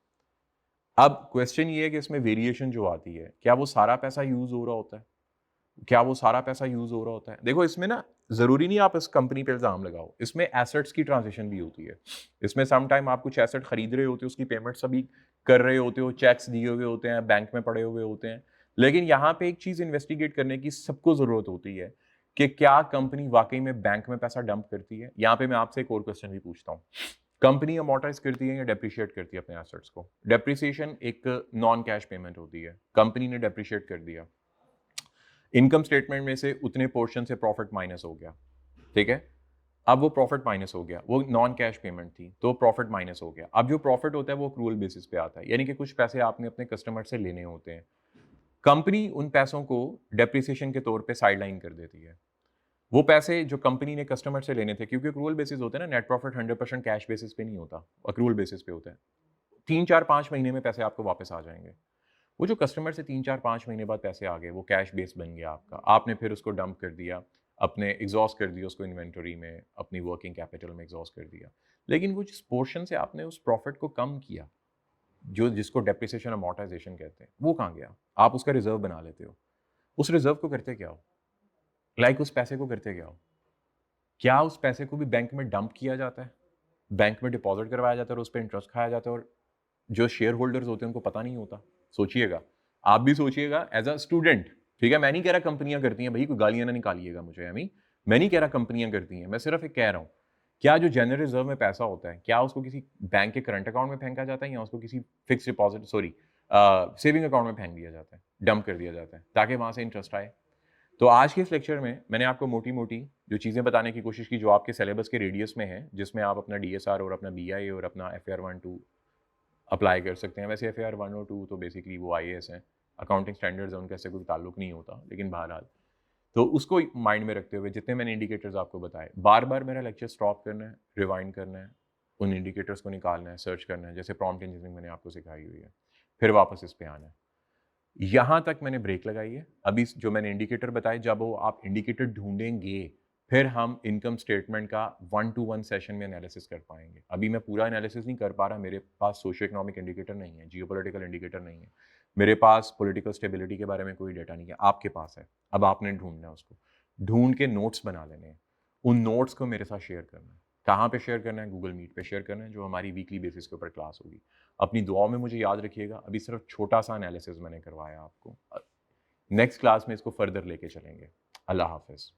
अब क्वेश्चन ये है कि इसमें वेरिएशन जो आती है, क्या वो सारा पैसा यूज हो रहा होता है? क्या वो सारा पैसा यूज हो रहा होता है? देखो इसमें ना जरूरी नहीं आप इस कंपनी पे इल्जाम लगाओ, इसमें एसेट्स की ट्रांजिशन भी होती है। इसमें सम टाइम आप कुछ एसेट खरीद रहे होते हो, उसकी पेमेंट सभी कर रहे होते हो, चेक्स दिए हुए होते हैं, बैंक में पड़े हुए होते हैं। लेकिन यहाँ पे एक चीज इन्वेस्टिगेट करने की सबको जरूरत होती है कि क्या कंपनी वाकई में बैंक में पैसा डंप करती है। यहाँ पे मैं आपसे एक और क्वेश्चन भी पूछता हूँ, कंपनी अमोर्टाइज करती है या डेप्रिशिएट करती है अपने एसेट्स को? डेप्रिसिएशन एक नॉन कैश पेमेंट होती है, कंपनी ने डेप्रिशिएट कर दिया, इनकम स्टेटमेंट में से उतने पोर्शन से प्रॉफिट माइनस हो गया, ठीक है। अब वो प्रॉफिट माइनस हो गया, वो नॉन कैश पेमेंट थी तो प्रॉफिट माइनस हो गया। अब जो प्रॉफिट होता है वो अक्रूवल बेसिस पे आता है, यानी कि कुछ पैसे आपने अपने कस्टमर से लेने होते हैं, कंपनी उन पैसों को डेप्रिसिएशन के तौर पे साइडलाइन कर देती है। वो पैसे जो कंपनी ने कस्टमर से लेने थे, क्योंकि अक्रूवल बेसिस होते हैं ना, नेट प्रॉफिट 100% कैश बेसिस पे नहीं होता, अक्रूवल बेसिस पे होता है। 3 4 5 महीने में पैसे आपको वापस आ जाएंगे। वो जो कस्टमर से 3 4 5 महीने बाद पैसे आ गए, वो कैश बेस बन गया आपका, आपने फिर उसको डंप कर दिया, अपने एग्जॉस्ट कर दिया उसको इन्वेंटरी में, अपनी वर्किंग कैपिटल में एग्जॉस्ट कर दिया। लेकिन वो जिस पोर्शन से आपने उस प्रॉफिट को कम किया, जो जिसको डेप्रिसिएशन अमोर्टाइजेशन कहते हैं, वो कहाँ गया? आप उसका रिजर्व बना लेते हो। उस रिजर्व को करते क्या हो? उस पैसे को करते क्या हो? क्या उस पैसे को भी बैंक में डंप किया जाता है, बैंक में डिपॉजिट करवाया जाता है और उस पर इंटरेस्ट खाया जाता है, और जो शेयर होल्डर्स होते हैं उनको पता नहीं होता? सोचिएगा, आप भी सोचिएगा एज अ स्टूडेंट, ठीक है। मैं नहीं कह रहा कंपनियां करती हैं भाई, कोई गालियां ना निकालिएगा मुझे, मैं नहीं कह रहा कंपनियां करती हैं, मैं सिर्फ एक कह रहा हूं, क्या जो जनरल रिजर्व में पैसा होता है, क्या उसको किसी बैंक के करंट अकाउंट में फेंका जाता है या उसको किसी fix deposit sorry saving account में फेंक दिया जाता है, डंप कर दिया जाता है, ताकि वहां से इंटरेस्ट आए? तो आज के इस लेक्चर में मैंने आपको मोटी मोटी जो चीज़ें बताने की कोशिश की जो आपके सिलेबस के रेडियस में है, जिसमें आप अपना डीएसआर और अपना बीआई और अपना एफएआर 1 2 अप्लाई कर सकते हैं। वैसे एफएआर 1 और 2 तो बेसिकली वो आईएएस हैं, अकाउंटिंग स्टैंडर्ड्स हैं, उनका इससे कोई ताल्लुक नहीं होता, लेकिन बहरहाल तो उसको माइंड में रखते हुए जितने मैंने इंडिकेटर्स आपको बताए, बार बार मेरा लेक्चर स्टॉप करना है, रिवाइंड करना है, उन इंडिकेटर्स को निकालना है, सर्च करना है, जैसे प्रॉम्प्ट इंजीनियरिंग मैंने आपको सिखाई हुई है, फिर वापस इस पे आना है। यहाँ तक मैंने ब्रेक लगाई है। अभी जो मैंने इंडिकेटर बताए, जब वो आप इंडिकेटर ढूंढेंगे फिर हम इनकम स्टेटमेंट का 1 to 1 सेशन में एनालिसिस कर पाएंगे। अभी मैं पूरा एनालिसिस नहीं कर पा रहा, मेरे पास सोशियो इकोनॉमिक इंडिकेटर नहीं है, जियोपॉलिटिकल इंडिकेटर नहीं है, मेरे पास पॉलिटिकल स्टेबिलिटी के बारे में कोई डेटा नहीं है, आपके पास है। अब आपने ढूंढना है, उसको ढूंढ के नोट्स बना लेने हैं, उन नोट्स को मेरे साथ शेयर करना है। कहाँ पे शेयर करना है? गूगल मीट पे शेयर करना है, जो हमारी वीकली बेसिस के ऊपर क्लास होगी। अपनी दुआओं में मुझे याद रखिएगा, अभी सिर्फ छोटा सा एनालिसिस मैंने करवाया आपको, नेक्स्ट क्लास में इसको फर्दर लेके चलेंगे। अल्लाह हाफिज़।